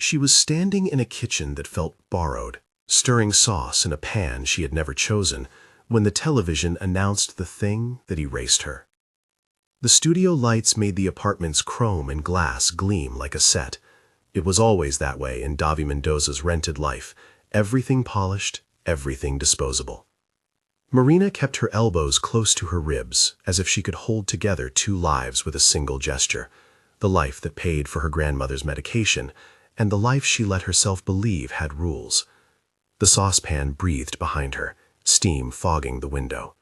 She was standing in a kitchen that felt borrowed, stirring sauce in a pan she had never chosen, when the television announced the thing that erased her. The studio lights made the apartment's chrome and glass gleam like a set. It was always that way in Davi Mendonça's rented life, everything polished, everything disposable. Marina kept her elbows close to her ribs, as if she could hold together two lives with a single gesture, the life that paid for her grandmother's medication, and the life she let herself believe had rules. The saucepan breathed behind her, steam fogging the window.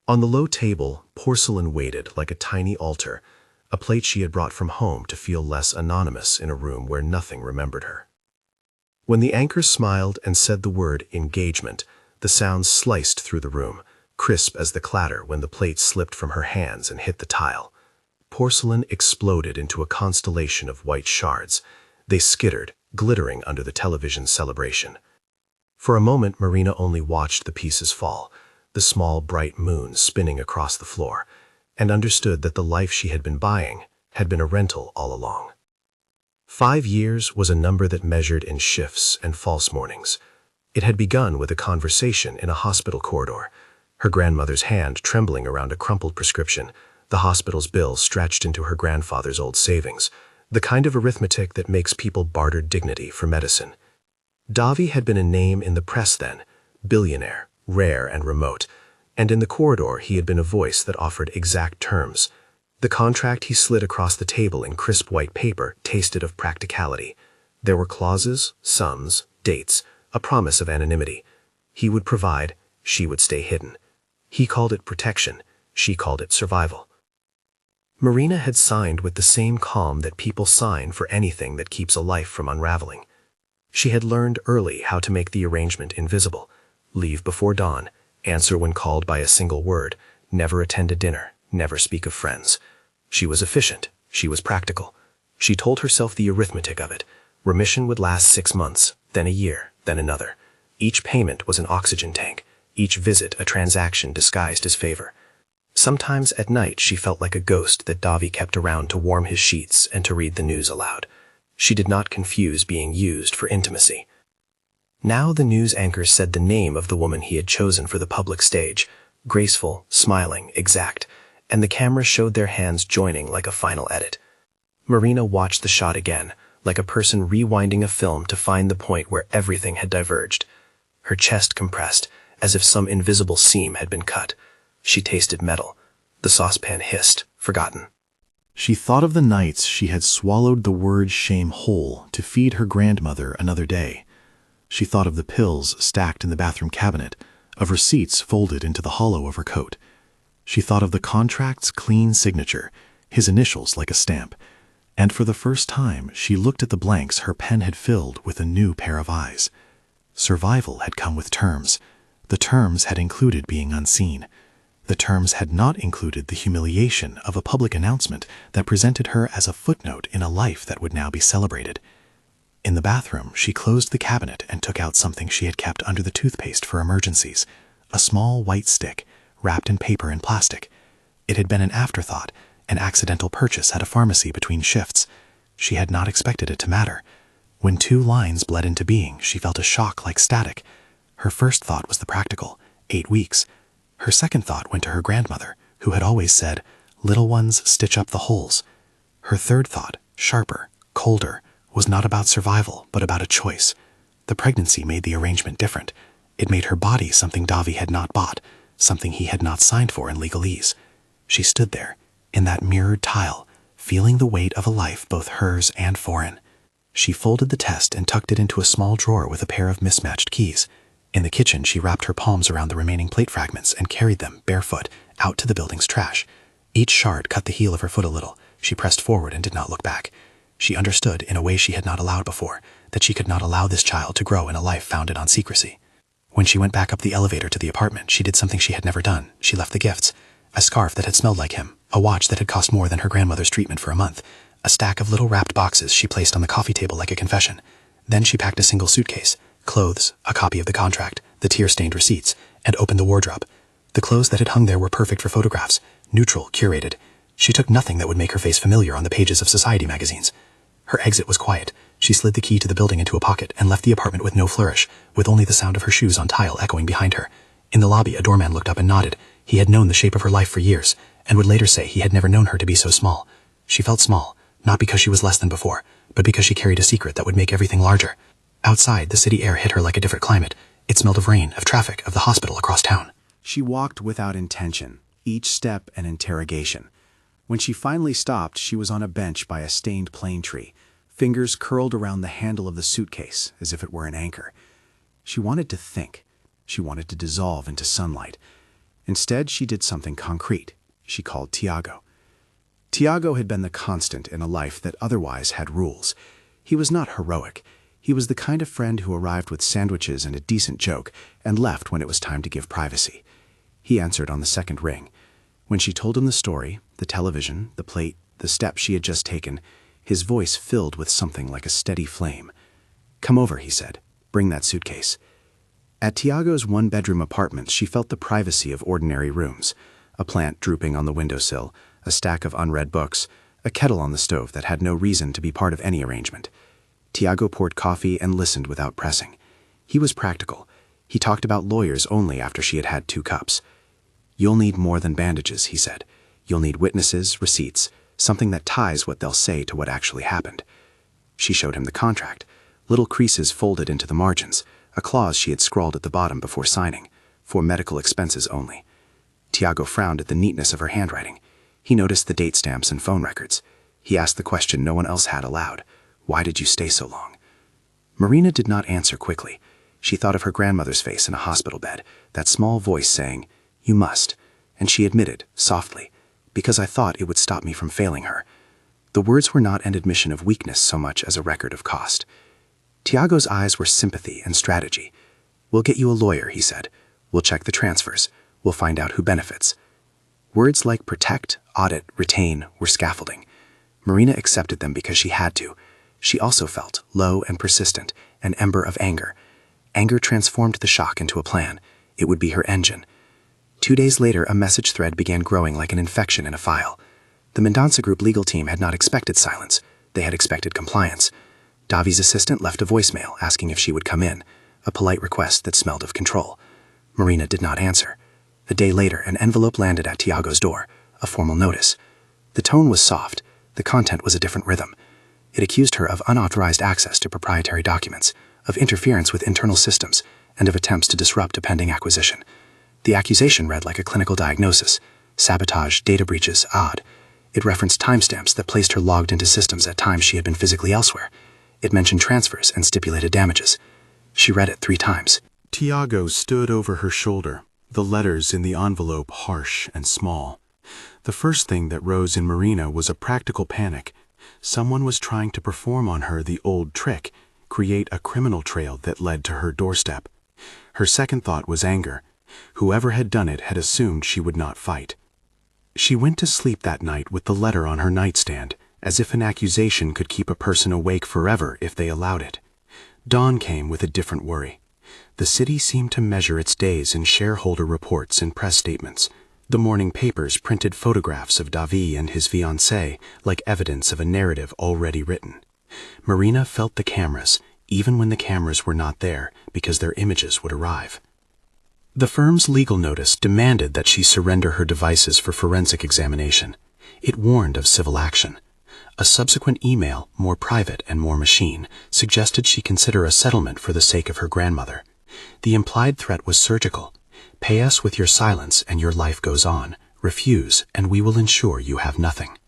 On the low table, porcelain waited like a tiny altar, a plate she had brought from home to feel less anonymous in a room where nothing remembered her. When the anchor smiled and said the word engagement, the sound sliced through the room, crisp as the clatter when the plate slipped from her hands and hit the tile. Porcelain exploded into a constellation of white shards. They skittered, glittering under the television's celebration. For a moment, Marina only watched the pieces fall, the small bright moon spinning across the floor, and understood that the life she had been buying had been a rental all along. 5 years was a number that measured in shifts and false mornings. It had begun with a conversation in a hospital corridor, her grandmother's hand trembling around a crumpled prescription, the hospital's bill stretched into her grandfather's old savings, the kind of arithmetic that makes people barter dignity for medicine. Davi had been a name in the press then, billionaire, rare and remote, and in the corridor he had been a voice that offered exact terms. The contract he slid across the table in crisp white paper tasted of practicality. There were clauses, sums, dates, a promise of anonymity. He would provide, she would stay hidden. He called it protection, she called it survival. Marina had signed with the same calm that people sign for anything that keeps a life from unraveling. She had learned early how to make the arrangement invisible, leave before dawn, answer when called by a single word, never attend a dinner, never speak of friends. She was efficient, she was practical. She told herself the arithmetic of it. Remission would last 6 months, then a year, then another. Each payment was an oxygen tank, each visit a transaction disguised as favor. Sometimes at night she felt like a ghost that Davi kept around to warm his sheets and to read the news aloud. She did not confuse being used for intimacy. Now the news anchor said the name of the woman he had chosen for the public stage, graceful, smiling, exact, and the camera showed their hands joining like a final edit. Marina watched the shot again, like a person rewinding a film to find the point where everything had diverged. Her chest compressed, as if some invisible seam had been cut. She tasted metal. The saucepan hissed, forgotten. She thought of the nights she had swallowed the word shame whole to feed her grandmother another day. She thought of the pills stacked in the bathroom cabinet, of receipts folded into the hollow of her coat. She thought of the contract's clean signature, his initials like a stamp, and for the first time she looked at the blanks her pen had filled with a new pair of eyes. Survival had come with terms. The terms had included being unseen. The terms had not included the humiliation of a public announcement that presented her as a footnote in a life that would now be celebrated. In the bathroom, she closed the cabinet and took out something she had kept under the toothpaste for emergencies, a small white stick, wrapped in paper and plastic. It had been an afterthought, an accidental purchase at a pharmacy between shifts. She had not expected it to matter. When 2 lines bled into being, she felt a shock like static. Her first thought was the practical, 8 weeks. Her second thought went to her grandmother, who had always said, "Little ones stitch up the holes." Her third thought, sharper, colder, was not about survival, but about a choice. The pregnancy made the arrangement different. It made her body something Davi had not bought, something he had not signed for in legalese. She stood there, in that mirrored tile, feeling the weight of a life both hers and foreign. She folded the test and tucked it into a small drawer with a pair of mismatched keys. In the kitchen, she wrapped her palms around the remaining plate fragments and carried them, barefoot, out to the building's trash. Each shard cut the heel of her foot a little. She pressed forward and did not look back. She understood, in a way she had not allowed before, that she could not allow this child to grow in a life founded on secrecy. When she went back up the elevator to the apartment, she did something she had never done. She left the gifts. A scarf that had smelled like him, a watch that had cost more than her grandmother's treatment for a month, a stack of little wrapped boxes she placed on the coffee table like a confession. Then she packed a single suitcase, clothes, a copy of the contract, the tear-stained receipts, and opened the wardrobe. The clothes that had hung there were perfect for photographs, neutral, curated. She took nothing that would make her face familiar on the pages of society magazines. Her exit was quiet. She slid the key to the building into a pocket and left the apartment with no flourish, with only the sound of her shoes on tile echoing behind her. In the lobby, a doorman looked up and nodded. He had known the shape of her life for years, and would later say he had never known her to be so small. She felt small, not because she was less than before, but because she carried a secret that would make everything larger. Outside, the city air hit her like a different climate. It smelled of rain, of traffic, of the hospital across town. She walked without intention, each step an interrogation. When she finally stopped, she was on a bench by a stained plane tree, fingers curled around the handle of the suitcase as if it were an anchor. She wanted to think. She wanted to dissolve into sunlight. Instead, she did something concrete. She called Tiago. Tiago had been the constant in a life that otherwise had rules. He was not heroic. He was the kind of friend who arrived with sandwiches and a decent joke and left when it was time to give privacy. He answered on the second ring. When she told him the story, the television, the plate, the steps she had just taken, his voice filled with something like a steady flame. "Come over," he said. "Bring that suitcase." At Tiago's one-bedroom apartment, she felt the privacy of ordinary rooms. A plant drooping on the windowsill, a stack of unread books, a kettle on the stove that had no reason to be part of any arrangement. Tiago poured coffee and listened without pressing. He was practical. He talked about lawyers only after she had had 2 cups. "You'll need more than bandages," he said. "You'll need witnesses, receipts, something that ties what they'll say to what actually happened." She showed him the contract, little creases folded into the margins, a clause she had scrawled at the bottom before signing, "For medical expenses only." Tiago frowned at the neatness of her handwriting. He noticed the date stamps and phone records. He asked the question no one else had aloud. "Why did you stay so long?" Marina did not answer quickly. She thought of her grandmother's face in a hospital bed, that small voice saying, "You must," and she admitted, softly, "Because I thought it would stop me from failing her." The words were not an admission of weakness so much as a record of cost. Tiago's eyes were sympathy and strategy. "We'll get you a lawyer," he said. "We'll check the transfers. We'll find out who benefits." Words like protect, audit, retain were scaffolding. Marina accepted them because she had to. She also felt, low and persistent, an ember of anger. Anger transformed the shock into a plan. It would be her engine. 2 days later, a message thread began growing like an infection in a file. The Mendonça Group legal team had not expected silence. They had expected compliance. Davi's assistant left a voicemail asking if she would come in, a polite request that smelled of control. Marina did not answer. A day later, an envelope landed at Tiago's door, a formal notice. The tone was soft. The content was a different rhythm. It accused her of unauthorized access to proprietary documents, of interference with internal systems, and of attempts to disrupt a pending acquisition. The accusation read like a clinical diagnosis: sabotage, data breaches, odd. It referenced timestamps that placed her logged into systems at times she had been physically elsewhere. It mentioned transfers and stipulated damages. She read it 3 times. Tiago stood over her shoulder, the letters in the envelope harsh and small. The first thing that rose in Marina was a practical panic. Someone was trying to perform on her the old trick, create a criminal trail that led to her doorstep. Her second thought was anger. Whoever had done it had assumed she would not fight. She went to sleep that night with the letter on her nightstand, as if an accusation could keep a person awake forever if they allowed it. Dawn came with a different worry. The city seemed to measure its days in shareholder reports and press statements. The morning papers printed photographs of Davi and his fiancée like evidence of a narrative already written. Marina felt the cameras, even when the cameras were not there, because their images would arrive. The firm's legal notice demanded that she surrender her devices for forensic examination. It warned of civil action. A subsequent email, more private and more machine, suggested she consider a settlement for the sake of her grandmother. The implied threat was surgical. "Pay us with your silence and your life goes on. Refuse, and we will ensure you have nothing."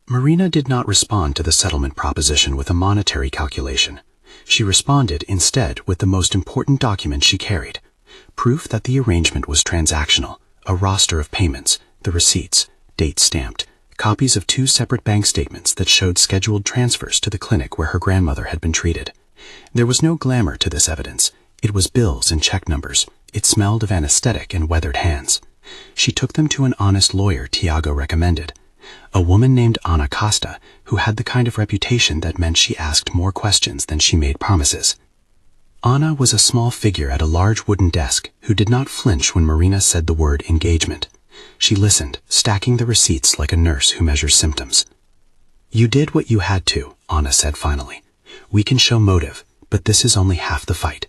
Marina did not respond to the settlement proposition with a monetary calculation. She responded instead with the most important document she carried: proof that the arrangement was transactional, a roster of payments, the receipts, date stamped, copies of 2 separate bank statements that showed scheduled transfers to the clinic where her grandmother had been treated. There was no glamour to this evidence. It was bills and check numbers. It smelled of anesthetic and weathered hands. She took them to an honest lawyer Tiago recommended, a woman named Ana Costa, who had the kind of reputation that meant she asked more questions than she made promises. Ana was a small figure at a large wooden desk who did not flinch when Marina said the word engagement. She listened, stacking the receipts like a nurse who measures symptoms. "You did what you had to," Ana said finally. We can show motive, but this is only half the fight.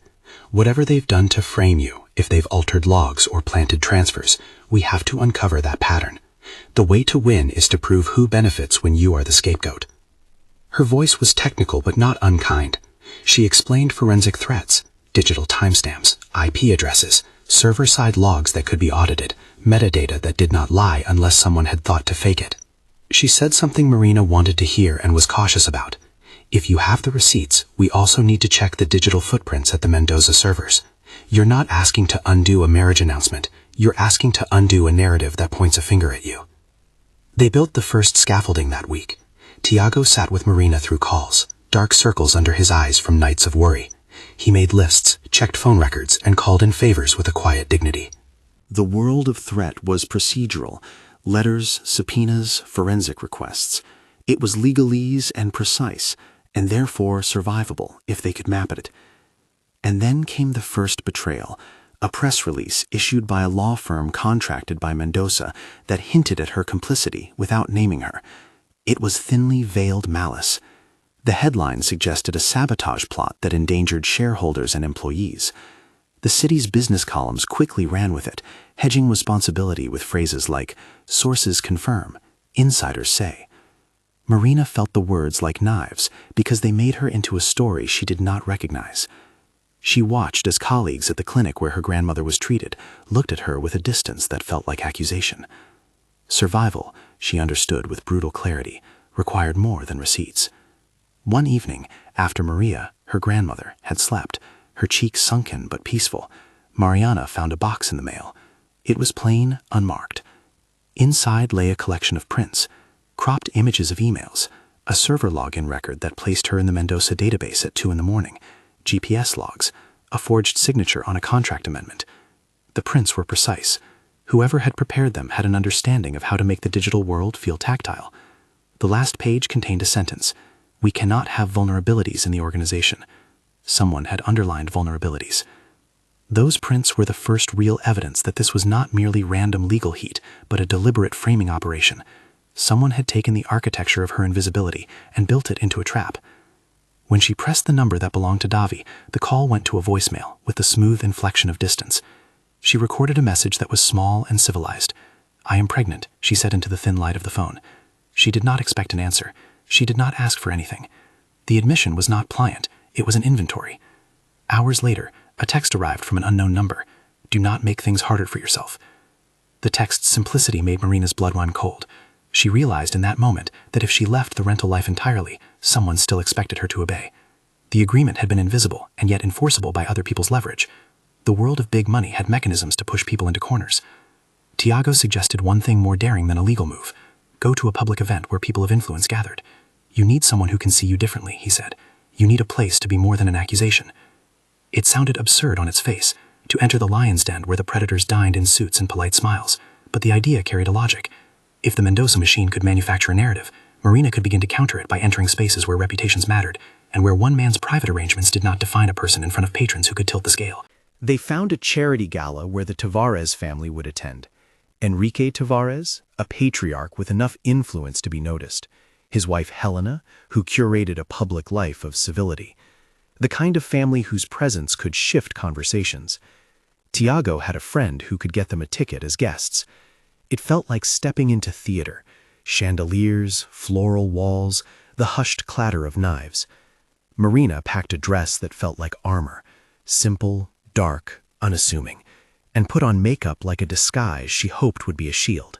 Whatever they've done to frame you, if they've altered logs or planted transfers, we have to uncover that pattern. The way to win is to prove who benefits when you are the scapegoat." Her voice was technical but not unkind. She explained forensic threats, digital timestamps, IP addresses, server-side logs that could be audited, metadata that did not lie unless someone had thought to fake it. She said something Marina wanted to hear and was cautious about. "If you have the receipts, we also need to check the digital footprints at the Mendoza servers. You're not asking to undo a marriage announcement. You're asking to undo a narrative that points a finger at you." They built the first scaffolding that week. Tiago sat with Marina through calls, dark circles under his eyes from nights of worry. He made lists, checked phone records, and called in favors with a quiet dignity. The world of threat was procedural: letters, subpoenas, forensic requests. It was legalese and precise, and therefore survivable if they could map it. And then came the first betrayal, a press release issued by a law firm contracted by Mendoza that hinted at her complicity without naming her. It was thinly veiled malice. The headline suggested a sabotage plot that endangered shareholders and employees. The city's business columns quickly ran with it, hedging responsibility with phrases like, "Sources confirm," "Insiders say." Marina felt the words like knives because they made her into a story she did not recognize. She watched as colleagues at the clinic where her grandmother was treated looked at her with a distance that felt like accusation. Survival, she understood with brutal clarity, required more than receipts. One evening, after Maria, her grandmother, had slept, her cheeks sunken but peaceful, Mariana found a box in the mail. It was plain, unmarked. Inside lay a collection of prints, cropped images of emails, a server login record that placed her in the Mendoza database at 2 a.m, GPS logs, a forged signature on a contract amendment. The prints were precise. Whoever had prepared them had an understanding of how to make the digital world feel tactile. The last page contained a sentence: "We cannot have vulnerabilities in the organization." Someone had underlined vulnerabilities. Those prints were the first real evidence that this was not merely random legal heat, but a deliberate framing operation. Someone had taken the architecture of her invisibility and built it into a trap. When she pressed the number that belonged to Davi, the call went to a voicemail with the smooth inflection of distance. She recorded a message that was small and civilized. "I am pregnant," she said into the thin light of the phone. She did not expect an answer. She did not ask for anything. The admission was not pliant. It was an inventory. Hours later, a text arrived from an unknown number. "Do not make things harder for yourself." The text's simplicity made Marina's blood run cold. She realized in that moment that if she left the rental life entirely, someone still expected her to obey. The agreement had been invisible and yet enforceable by other people's leverage. The world of big money had mechanisms to push people into corners. Tiago suggested one thing more daring than a legal move. Go to a public event where people of influence gathered. "You need someone who can see you differently," he said. "You need a place to be more than an accusation." It sounded absurd on its face, to enter the lion's den where the predators dined in suits and polite smiles, but the idea carried a logic. If the Mendoza machine could manufacture a narrative, Marina could begin to counter it by entering spaces where reputations mattered, and where one man's private arrangements did not define a person in front of patrons who could tilt the scale. They found a charity gala where the Tavares family would attend. Enrique Tavares, a patriarch with enough influence to be noticed. His wife Helena, who curated a public life of civility. The kind of family whose presence could shift conversations. Tiago had a friend who could get them a ticket as guests. It felt like stepping into theater. Chandeliers, floral walls, the hushed clatter of knives. Marina packed a dress that felt like armor. Simple, dark, unassuming. And put on makeup like a disguise she hoped would be a shield.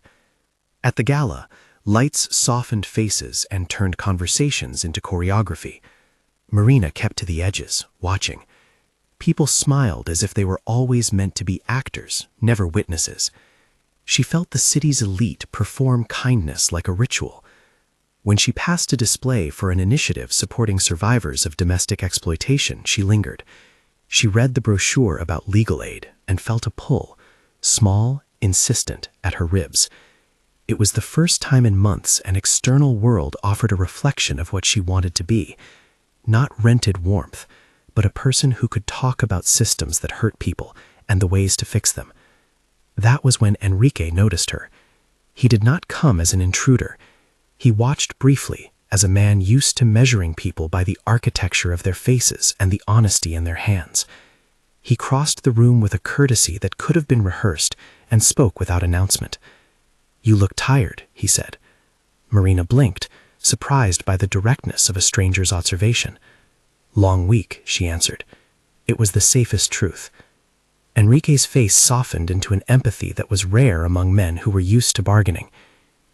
At the gala, lights softened faces and turned conversations into choreography. Marina kept to the edges, watching. People smiled as if they were always meant to be actors, never witnesses. She felt the city's elite perform kindness like a ritual. When she passed a display for an initiative supporting survivors of domestic exploitation, she lingered. She read the brochure about legal aid and felt a pull, small, insistent, at her ribs. It was the first time in months an external world offered a reflection of what she wanted to be. Not rented warmth, but a person who could talk about systems that hurt people and the ways to fix them. That was when Enrique noticed her. He did not come as an intruder. He watched briefly, as a man used to measuring people by the architecture of their faces and the honesty in their hands. He crossed the room with a courtesy that could have been rehearsed and spoke without announcement. "You look tired," he said. Marina blinked, surprised by the directness of a stranger's observation. "Long week," she answered. It was the safest truth. Enrique's face softened into an empathy that was rare among men who were used to bargaining.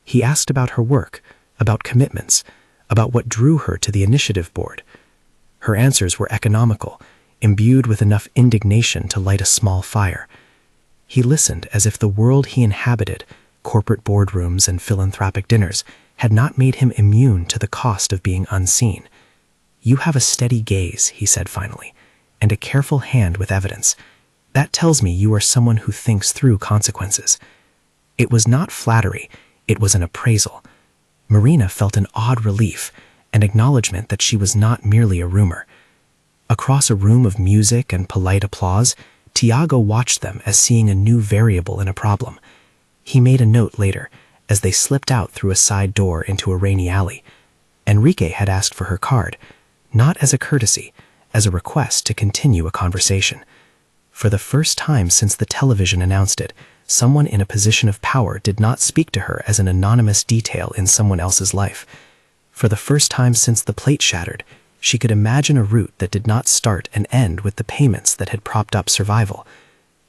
He asked about her work, about commitments, about what drew her to the initiative board. Her answers were economical, imbued with enough indignation to light a small fire. He listened as if the world he inhabited, corporate boardrooms and philanthropic dinners, had not made him immune to the cost of being unseen. "You have a steady gaze," he said finally, "and a careful hand with evidence. That tells me you are someone who thinks through consequences." It was not flattery, it was an appraisal. Marina felt an odd relief, an acknowledgement that she was not merely a rumor. Across a room of music and polite applause, Tiago watched them as seeing a new variable in a problem. He made a note later, as they slipped out through a side door into a rainy alley. Enrique had asked for her card, not as a courtesy, as a request to continue a conversation. For the first time since the television announced it, someone in a position of power did not speak to her as an anonymous detail in someone else's life. For the first time since the plate shattered, she could imagine a route that did not start and end with the payments that had propped up survival.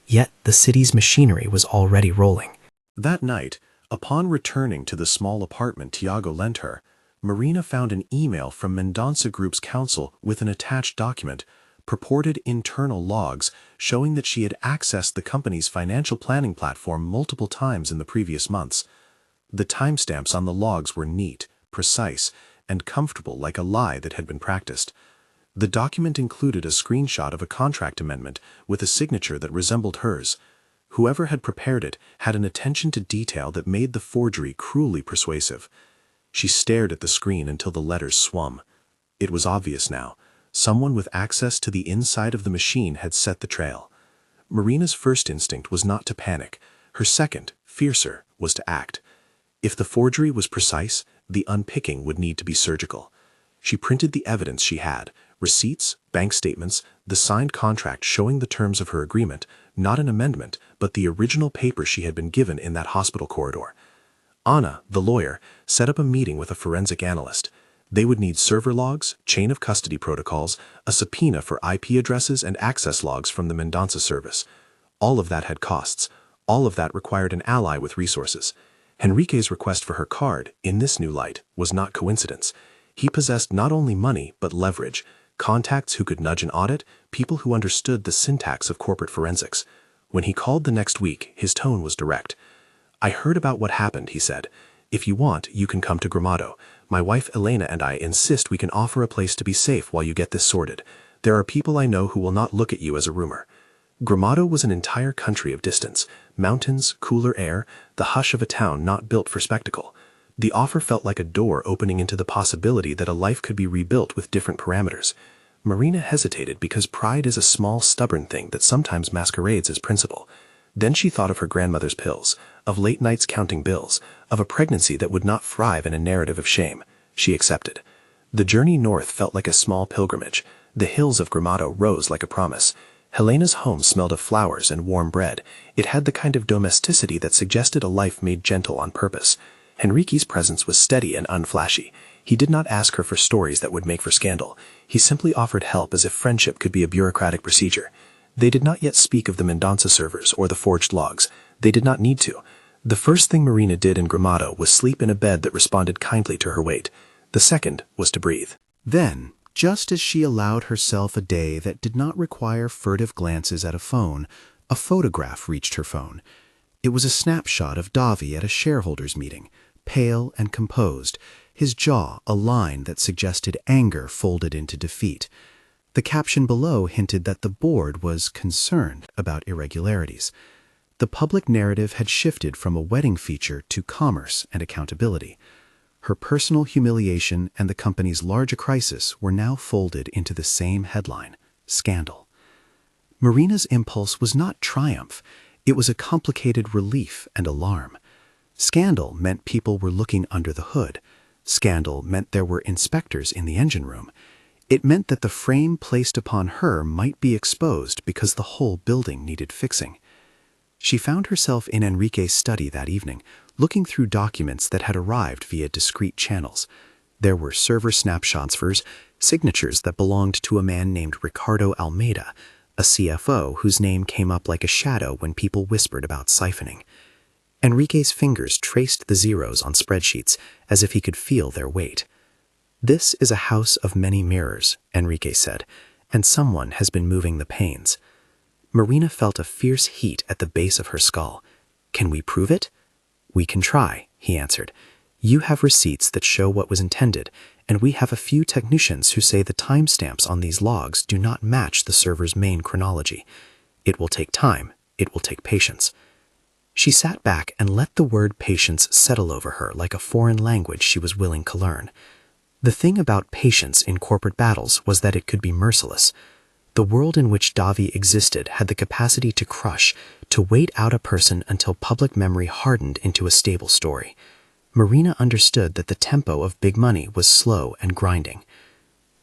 Yet the city's machinery was already rolling. That night, upon returning to the small apartment Tiago lent her, Marina found an email from Mendonça Group's counsel with an attached document, purported internal logs showing that she had accessed the company's financial planning platform multiple times in the previous months. The timestamps on the logs were neat, precise, and comfortable like a lie that had been practiced. The document included a screenshot of a contract amendment with a signature that resembled hers. Whoever had prepared it had an attention to detail that made the forgery cruelly persuasive. She stared at the screen until the letters swum. It was obvious now. Someone with access to the inside of the machine had set the trail. Marina's first instinct was not to panic. Her second, fiercer, was to act. If the forgery was precise, the unpicking would need to be surgical. She printed the evidence she had, receipts, bank statements, the signed contract showing the terms of her agreement, not an amendment, but the original paper she had been given in that hospital corridor. Anna, the lawyer, set up a meeting with a forensic analyst. They would need server logs, chain of custody protocols, a subpoena for IP addresses and access logs from the Mendonça service. All of that had costs. All of that required an ally with resources. Enrique's request for her card, in this new light, was not coincidence. He possessed not only money, but leverage, contacts who could nudge an audit, people who understood the syntax of corporate forensics. When he called the next week, his tone was direct. "I heard about what happened," he said. "If you want, you can come to Gramado. My wife Elena and I insist we can offer a place to be safe while you get this sorted. There are people I know who will not look at you as a rumor." Gramado was an entire country of distance, mountains, cooler air, the hush of a town not built for spectacle. The offer felt like a door opening into the possibility that a life could be rebuilt with different parameters. Marina hesitated because pride is a small, stubborn thing that sometimes masquerades as principle. Then she thought of her grandmother's pills, of late nights counting bills, of a pregnancy that would not thrive in a narrative of shame. She accepted. The journey north felt like a small pilgrimage. The hills of Gramado rose like a promise. Helena's home smelled of flowers and warm bread. It had the kind of domesticity that suggested a life made gentle on purpose. Enrique's presence was steady and unflashy. He did not ask her for stories that would make for scandal. He simply offered help as if friendship could be a bureaucratic procedure. They did not yet speak of the Mendonça servers or the forged logs. They did not need to. The first thing Marina did in Gramado was sleep in a bed that responded kindly to her weight. The second was to breathe. Then, just as she allowed herself a day that did not require furtive glances at a phone, a photograph reached her phone. It was a snapshot of Davi at a shareholders' meeting, pale and composed, his jaw a line that suggested anger folded into defeat. The caption below hinted that the board was concerned about irregularities. The public narrative had shifted from a wedding feature to commerce and accountability. Her personal humiliation and the company's larger crisis were now folded into the same headline, scandal. Marina's impulse was not triumph. It was a complicated relief and alarm. Scandal meant people were looking under the hood. Scandal meant there were inspectors in the engine room. It meant that the frame placed upon her might be exposed because the whole building needed fixing. She found herself in Enrique's study that evening, looking through documents that had arrived via discrete channels. There were server snapshots for signatures that belonged to a man named Ricardo Almeida, a CFO whose name came up like a shadow when people whispered about siphoning. Enrique's fingers traced the zeros on spreadsheets as if he could feel their weight. "This is a house of many mirrors," Enrique said, "and someone has been moving the panes." Marina felt a fierce heat at the base of her skull. "Can we prove it?" "We can try," he answered. "You have receipts that show what was intended, and we have a few technicians who say the timestamps on these logs do not match the server's main chronology. It will take time. It will take patience." She sat back and let the word patience settle over her like a foreign language she was willing to learn. The thing about patience in corporate battles was that it could be merciless. The world in which Davi existed had the capacity to crush, to wait out a person until public memory hardened into a stable story. Marina understood that the tempo of big money was slow and grinding.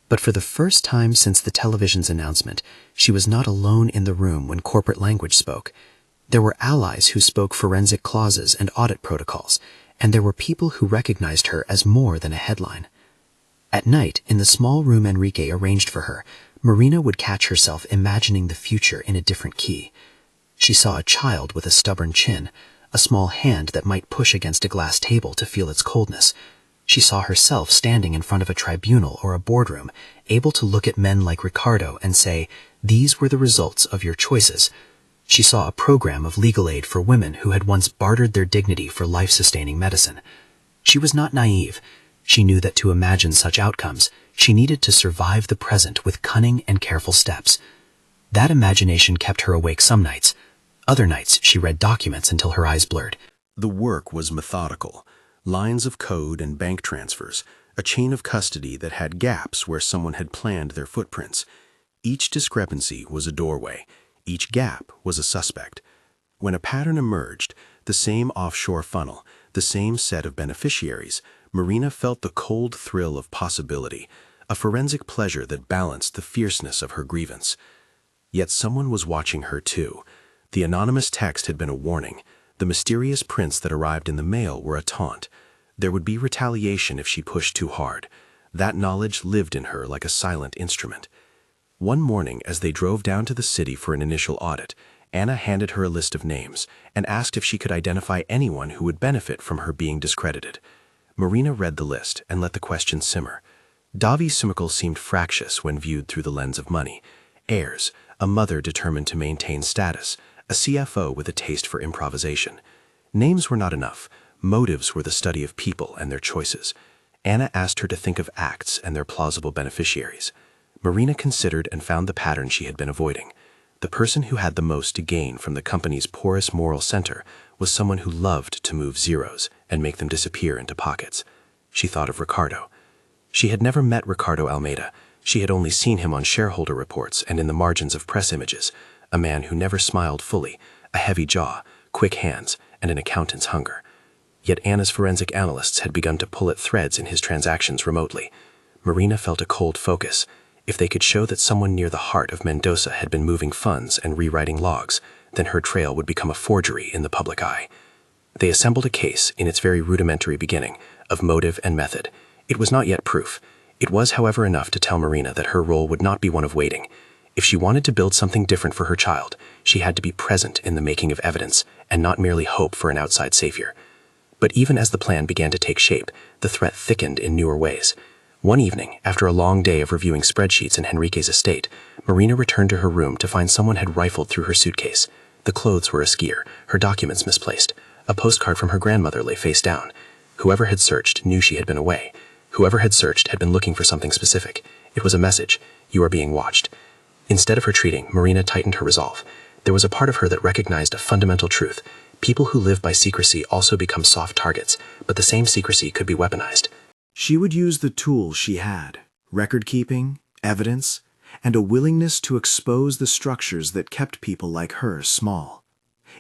But for the first time since the television's announcement, she was not alone in the room when corporate language spoke. There were allies who spoke forensic clauses and audit protocols, and there were people who recognized her as more than a headline. At night, in the small room Enrique arranged for her, Marina would catch herself imagining the future in a different key. She saw a child with a stubborn chin, a small hand that might push against a glass table to feel its coldness. She saw herself standing in front of a tribunal or a boardroom, able to look at men like Ricardo and say, "These were the results of your choices." She saw a program of legal aid for women who had once bartered their dignity for life-sustaining medicine. She was not naive. She knew that to imagine such outcomes, she needed to survive the present with cunning and careful steps. That imagination kept her awake some nights. Other nights, she read documents until her eyes blurred. The work was methodical. Lines of code and bank transfers, a chain of custody that had gaps where someone had planned their footprints. Each discrepancy was a doorway. Each gap was a suspect. When a pattern emerged, the same offshore funnel, the same set of beneficiaries, Marina felt the cold thrill of possibility, a forensic pleasure that balanced the fierceness of her grievance. Yet someone was watching her too. The anonymous text had been a warning. The mysterious prints that arrived in the mail were a taunt. There would be retaliation if she pushed too hard. That knowledge lived in her like a silent instrument. One morning, as they drove down to the city for an initial audit, Anna handed her a list of names and asked if she could identify anyone who would benefit from her being discredited. Marina read the list and let the question simmer. Davi Sumikal seemed fractious when viewed through the lens of money. Heirs, a mother determined to maintain status, a CFO with a taste for improvisation. Names were not enough. Motives were the study of people and their choices. Anna asked her to think of acts and their plausible beneficiaries. Marina considered and found the pattern she had been avoiding. The person who had the most to gain from the company's porous moral center was someone who loved to move zeros and make them disappear into pockets. She thought of Ricardo. She had never met Ricardo Almeida. She had only seen him on shareholder reports and in the margins of press images, a man who never smiled fully, a heavy jaw, quick hands, and an accountant's hunger. Yet Anna's forensic analysts had begun to pull at threads in his transactions remotely. Marina felt a cold focus. If they could show that someone near the heart of Mendoza had been moving funds and rewriting logs, then her trail would become a forgery in the public eye. They assembled a case, in its very rudimentary beginning, of motive and method. It was not yet proof. It was, however, enough to tell Marina that her role would not be one of waiting. If she wanted to build something different for her child, she had to be present in the making of evidence and not merely hope for an outside savior. But even as the plan began to take shape, the threat thickened in newer ways. One evening, after a long day of reviewing spreadsheets in Enrique's estate, Marina returned to her room to find someone had rifled through her suitcase. The clothes were askew, her documents misplaced. A postcard from her grandmother lay face down. Whoever had searched knew she had been away. Whoever had searched had been looking for something specific. It was a message: "You are being watched." Instead of retreating, Marina tightened her resolve. There was a part of her that recognized a fundamental truth. People who live by secrecy also become soft targets, but the same secrecy could be weaponized. She would use the tools she had: record-keeping, evidence, and a willingness to expose the structures that kept people like her small.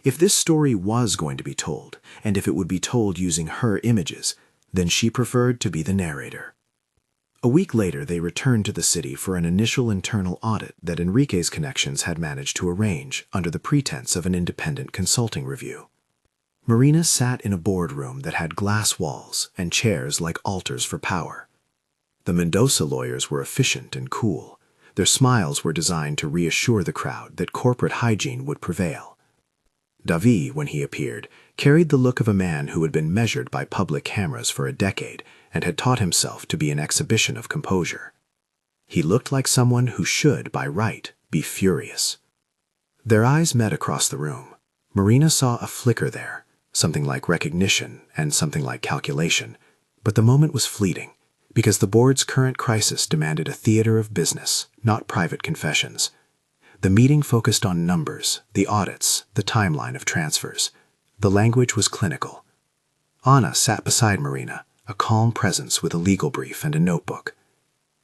If this story was going to be told, and if it would be told using her images, then she preferred to be the narrator. A week later, they returned to the city for an initial internal audit that Enrique's connections had managed to arrange under the pretense of an independent consulting review. Marina sat in a boardroom that had glass walls and chairs like altars for power. The Mendoza lawyers were efficient and cool. Their smiles were designed to reassure the crowd that corporate hygiene would prevail. Davi, when he appeared, carried the look of a man who had been measured by public cameras for a decade and had taught himself to be an exhibition of composure. He looked like someone who should, by right, be furious. Their eyes met across the room. Marina saw a flicker there, something like recognition and something like calculation, but the moment was fleeting, because the board's current crisis demanded a theater of business, not private confessions. The meeting focused on numbers, the audits, the timeline of transfers. The language was clinical. Anna sat beside Marina, a calm presence with a legal brief and a notebook.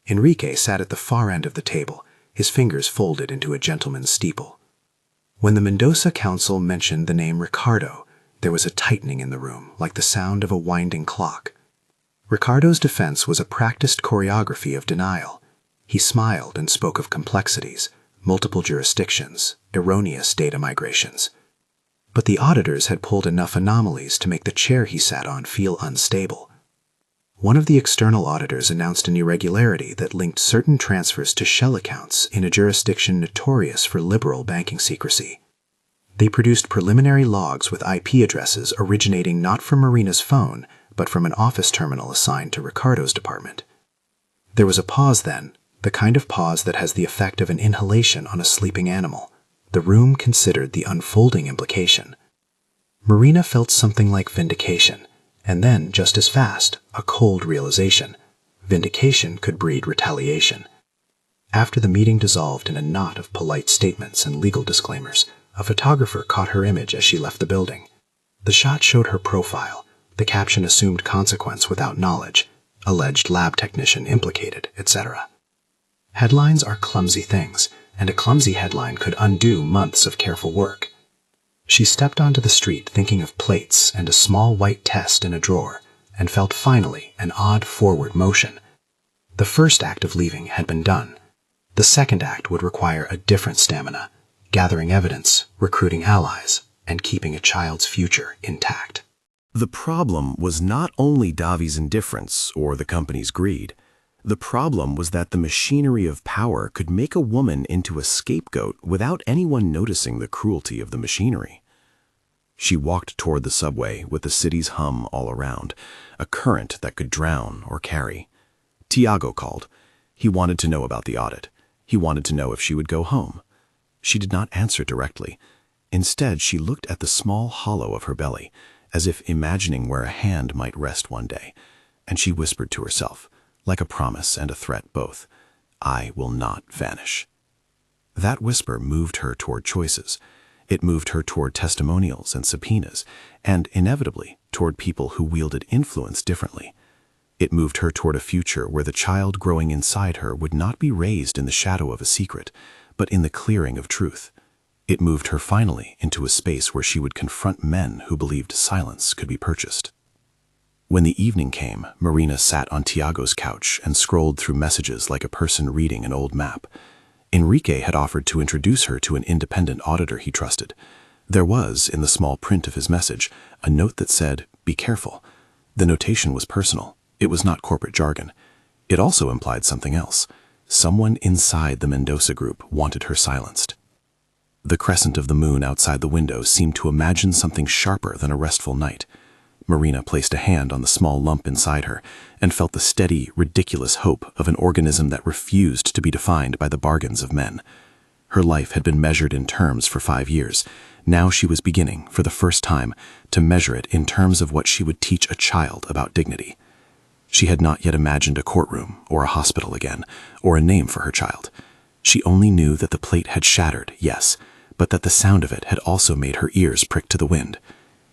Enrique sat at the far end of the table, his fingers folded into a gentleman's steeple. When the Mendoza counsel mentioned the name Ricardo, there was a tightening in the room, like the sound of a winding clock. Ricardo's defense was a practiced choreography of denial. He smiled and spoke of complexities, multiple jurisdictions, erroneous data migrations. But the auditors had pulled enough anomalies to make the chair he sat on feel unstable. One of the external auditors announced an irregularity that linked certain transfers to shell accounts in a jurisdiction notorious for liberal banking secrecy. They produced preliminary logs with IP addresses originating not from Marina's phone, but from an office terminal assigned to Ricardo's department. There was a pause then, the kind of pause that has the effect of an inhalation on a sleeping animal. The room considered the unfolding implication. Marina felt something like vindication, and then, just as fast, a cold realization. Vindication could breed retaliation. After the meeting dissolved in a knot of polite statements and legal disclaimers, a photographer caught her image as she left the building. The shot showed her profile. The caption assumed consequence without knowledge, alleged lab technician implicated, etc. Headlines are clumsy things, and a clumsy headline could undo months of careful work. She stepped onto the street thinking of plates and a small white test in a drawer, and felt finally an odd forward motion. The first act of leaving had been done. The second act would require a different stamina, gathering evidence, recruiting allies, and keeping a child's future intact. The problem was not only Davi's indifference or the company's greed. The problem was that the machinery of power could make a woman into a scapegoat without anyone noticing the cruelty of the machinery. She walked toward the subway with the city's hum all around, a current that could drown or carry. Tiago called. He wanted to know about the audit. He wanted to know if she would go home. She did not answer directly. Instead, she looked at the small hollow of her belly, as if imagining where a hand might rest one day, and she whispered to herself, like a promise and a threat both, "I will not vanish." That whisper moved her toward choices. It moved her toward testimonials and subpoenas, and inevitably toward people who wielded influence differently. It moved her toward a future where the child growing inside her would not be raised in the shadow of a secret, but in the clearing of truth. It moved her finally into a space where she would confront men who believed silence could be purchased. When the evening came, Marina sat on Tiago's couch and scrolled through messages like a person reading an old map. Enrique had offered to introduce her to an independent auditor he trusted. There was, in the small print of his message, a note that said, "Be careful." The notation was personal. It was not corporate jargon. It also implied something else. Someone inside the Mendoza group wanted her silenced. The crescent of the moon outside the window seemed to imagine something sharper than a restful night. Marina placed a hand on the small lump inside her and felt the steady, ridiculous hope of an organism that refused to be defined by the bargains of men. Her life had been measured in terms for 5 years. Now she was beginning, for the first time, to measure it in terms of what she would teach a child about dignity. She had not yet imagined a courtroom or a hospital again, or a name for her child. She only knew that the plate had shattered, yes, but that the sound of it had also made her ears prick to the wind.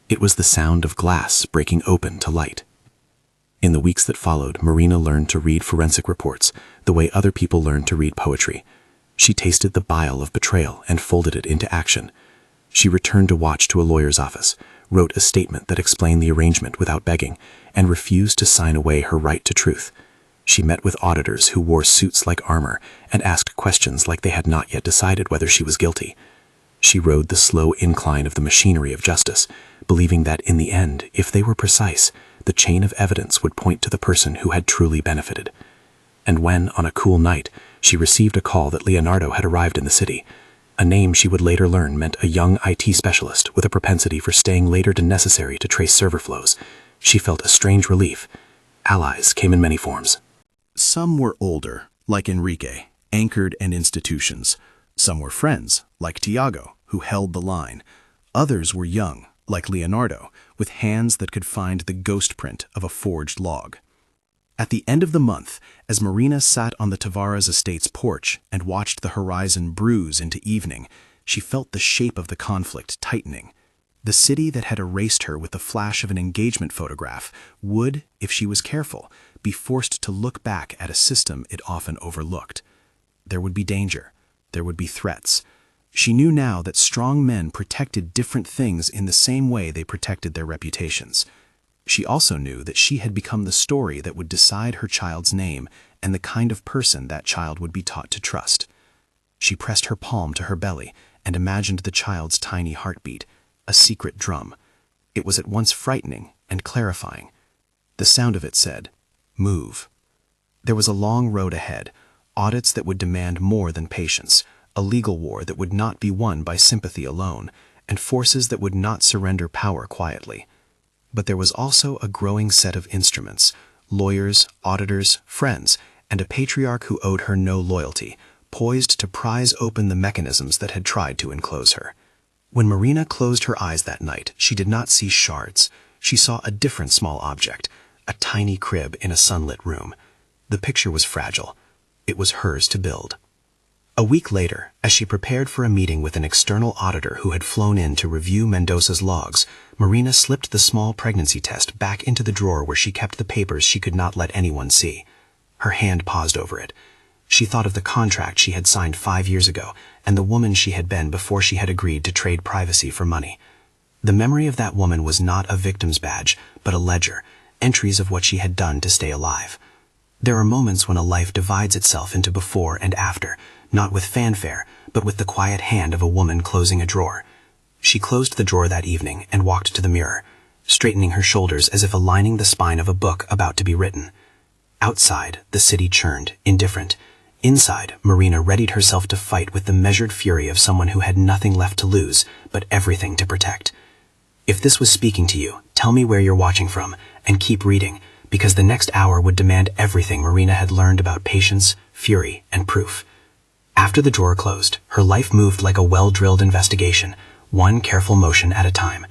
It was the sound of glass breaking open to light. In the weeks that followed, Marina learned to read forensic reports the way other people learned to read poetry. She tasted the bile of betrayal and folded it into action. She returned to watch to a lawyer's office, wrote a statement that explained the arrangement without begging, and refused to sign away her right to truth. She met with auditors who wore suits like armor and asked questions like they had not yet decided whether she was guilty. She rode the slow incline of the machinery of justice, believing that in the end, if they were precise, the chain of evidence would point to the person who had truly benefited. And when, on a cool night, she received a call that Leonardo had arrived in the city, a name she would later learn meant a young IT specialist with a propensity for staying later than necessary to trace server flows, she felt a strange relief. Allies came in many forms. Some were older, like Enrique, anchored in institutions. Some were friends, like Tiago, who held the line. Others were young, like Leonardo, with hands that could find the ghost print of a forged log. At the end of the month, as Marina sat on the Tavares estate's porch and watched the horizon bruise into evening, she felt the shape of the conflict tightening. The city that had erased her with the flash of an engagement photograph would, if she was careful, be forced to look back at a system it often overlooked. There would be danger. There would be threats. She knew now that strong men protected different things in the same way they protected their reputations. She also knew that she had become the story that would decide her child's name and the kind of person that child would be taught to trust. She pressed her palm to her belly and imagined the child's tiny heartbeat, a secret drum. It was at once frightening and clarifying. The sound of it said, "Move." There was a long road ahead, audits that would demand more than patience, a legal war that would not be won by sympathy alone, and forces that would not surrender power quietly. But there was also a growing set of instruments, lawyers, auditors, friends, and a patriarch who owed her no loyalty, poised to prise open the mechanisms that had tried to enclose her. When Marina closed her eyes that night, she did not see shards. She saw a different small object, a tiny crib in a sunlit room. The picture was fragile. It was hers to build. A week later, as she prepared for a meeting with an external auditor who had flown in to review Mendoza's logs, Marina slipped the small pregnancy test back into the drawer where she kept the papers she could not let anyone see. Her hand paused over it. She thought of the contract she had signed 5 years ago and the woman she had been before she had agreed to trade privacy for money. The memory of that woman was not a victim's badge, but a ledger, entries of what she had done to stay alive. There are moments when a life divides itself into before and after, not with fanfare, but with the quiet hand of a woman closing a drawer. She closed the drawer that evening and walked to the mirror, straightening her shoulders as if aligning the spine of a book about to be written. Outside, the city churned, indifferent. Inside, Marina readied herself to fight with the measured fury of someone who had nothing left to lose, but everything to protect. If this was speaking to you, tell me where you're watching from, and keep reading, because the next hour would demand everything Marina had learned about patience, fury, and proof. After the drawer closed, her life moved like a well-drilled investigation, one careful motion at a time.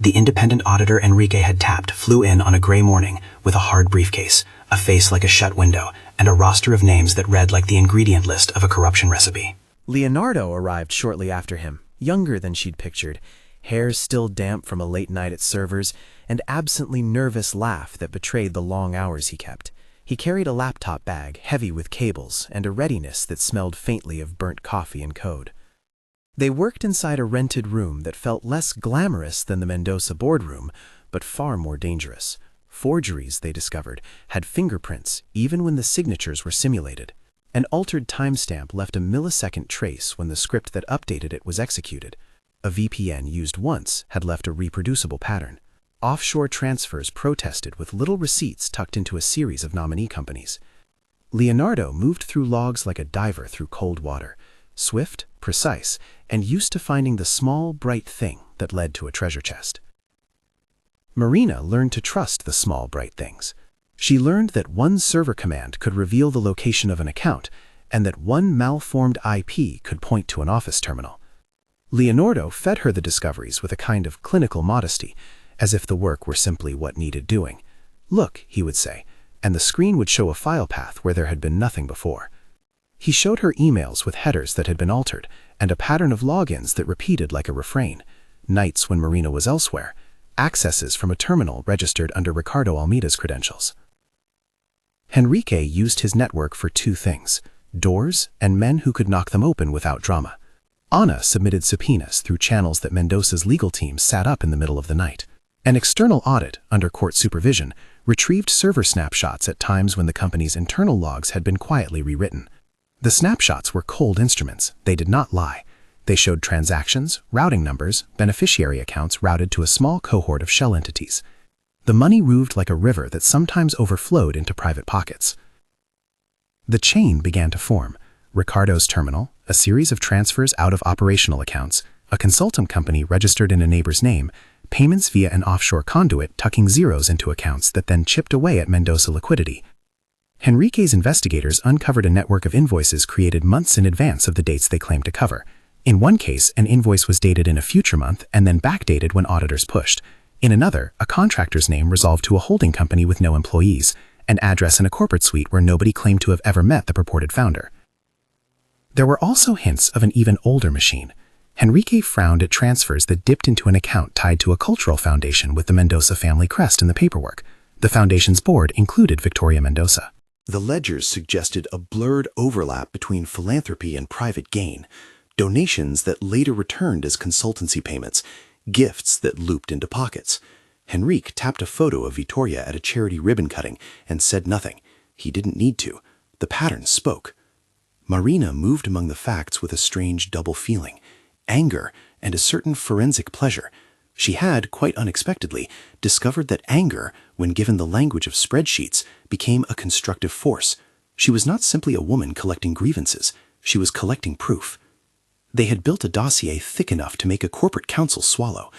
The independent auditor Enrique had tapped flew in on a gray morning with a hard briefcase, a face like a shut window, and a roster of names that read like the ingredient list of a corruption recipe. Leonardo arrived shortly after him, younger than she'd pictured, hair still damp from a late night at servers, and absently nervous laugh that betrayed the long hours he kept. He carried a laptop bag heavy with cables and a readiness that smelled faintly of burnt coffee and code. They worked inside a rented room that felt less glamorous than the Mendoza boardroom, but far more dangerous. Forgeries, they discovered, had fingerprints even when the signatures were simulated. An altered timestamp left a millisecond trace when the script that updated it was executed. A VPN used once had left a reproducible pattern. Offshore transfers protested with little receipts tucked into a series of nominee companies. Leonardo moved through logs like a diver through cold water, swift, precise, and used to finding the small, bright thing that led to a treasure chest. Marina learned to trust the small, bright things. She learned that one server command could reveal the location of an account, and that one malformed IP could point to an office terminal. Leonardo fed her the discoveries with a kind of clinical modesty, as if the work were simply what needed doing. "Look," he would say, and the screen would show a file path where there had been nothing before. He showed her emails with headers that had been altered, and a pattern of logins that repeated like a refrain. Nights when Marina was elsewhere, accesses from a terminal registered under Ricardo Almeida's credentials. Enrique used his network for two things: doors and men who could knock them open without drama. Ana submitted subpoenas through channels that Mendoza's legal team sat up in the middle of the night. An external audit, under court supervision, retrieved server snapshots at times when the company's internal logs had been quietly rewritten. The snapshots were cold instruments. They did not lie. They showed transactions, routing numbers, beneficiary accounts routed to a small cohort of shell entities. The money moved like a river that sometimes overflowed into private pockets. The chain began to form. Ricardo's terminal, a series of transfers out of operational accounts, a consultant company registered in a neighbor's name, payments via an offshore conduit tucking zeros into accounts that then chipped away at Mendoza liquidity. Henrique's investigators uncovered a network of invoices created months in advance of the dates they claimed to cover. In one case, an invoice was dated in a future month and then backdated when auditors pushed. In another, a contractor's name resolved to a holding company with no employees, an address in a corporate suite where nobody claimed to have ever met the purported founder. There were also hints of an even older machine. Henrique frowned at transfers that dipped into an account tied to a cultural foundation with the Mendoza family crest in the paperwork. The foundation's board included Victoria Mendoza. The ledgers suggested a blurred overlap between philanthropy and private gain, donations that later returned as consultancy payments, gifts that looped into pockets. Henrique tapped a photo of Victoria at a charity ribbon cutting and said nothing. He didn't need to. The pattern spoke. Marina moved among the facts with a strange double feeling, anger and a certain forensic pleasure. She had, quite unexpectedly, discovered that anger, when given the language of spreadsheets, became a constructive force. She was not simply a woman collecting grievances. She was collecting proof. They had built a dossier thick enough to make a corporate council swallow,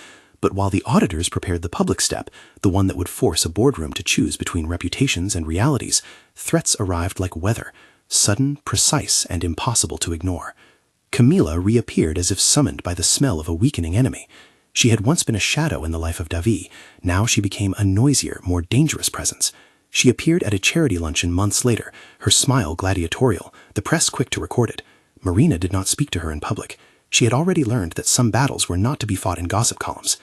but while the auditors prepared the public step, the one that would force a boardroom to choose between reputations and realities, threats arrived like weather, sudden, precise, and impossible to ignore. Camila reappeared as if summoned by the smell of a weakening enemy. She had once been a shadow in the life of Davi. Now she became a noisier, more dangerous presence. She appeared at a charity luncheon months later, her smile gladiatorial, the press quick to record it. Marina did not speak to her in public. She had already learned that some battles were not to be fought in gossip columns.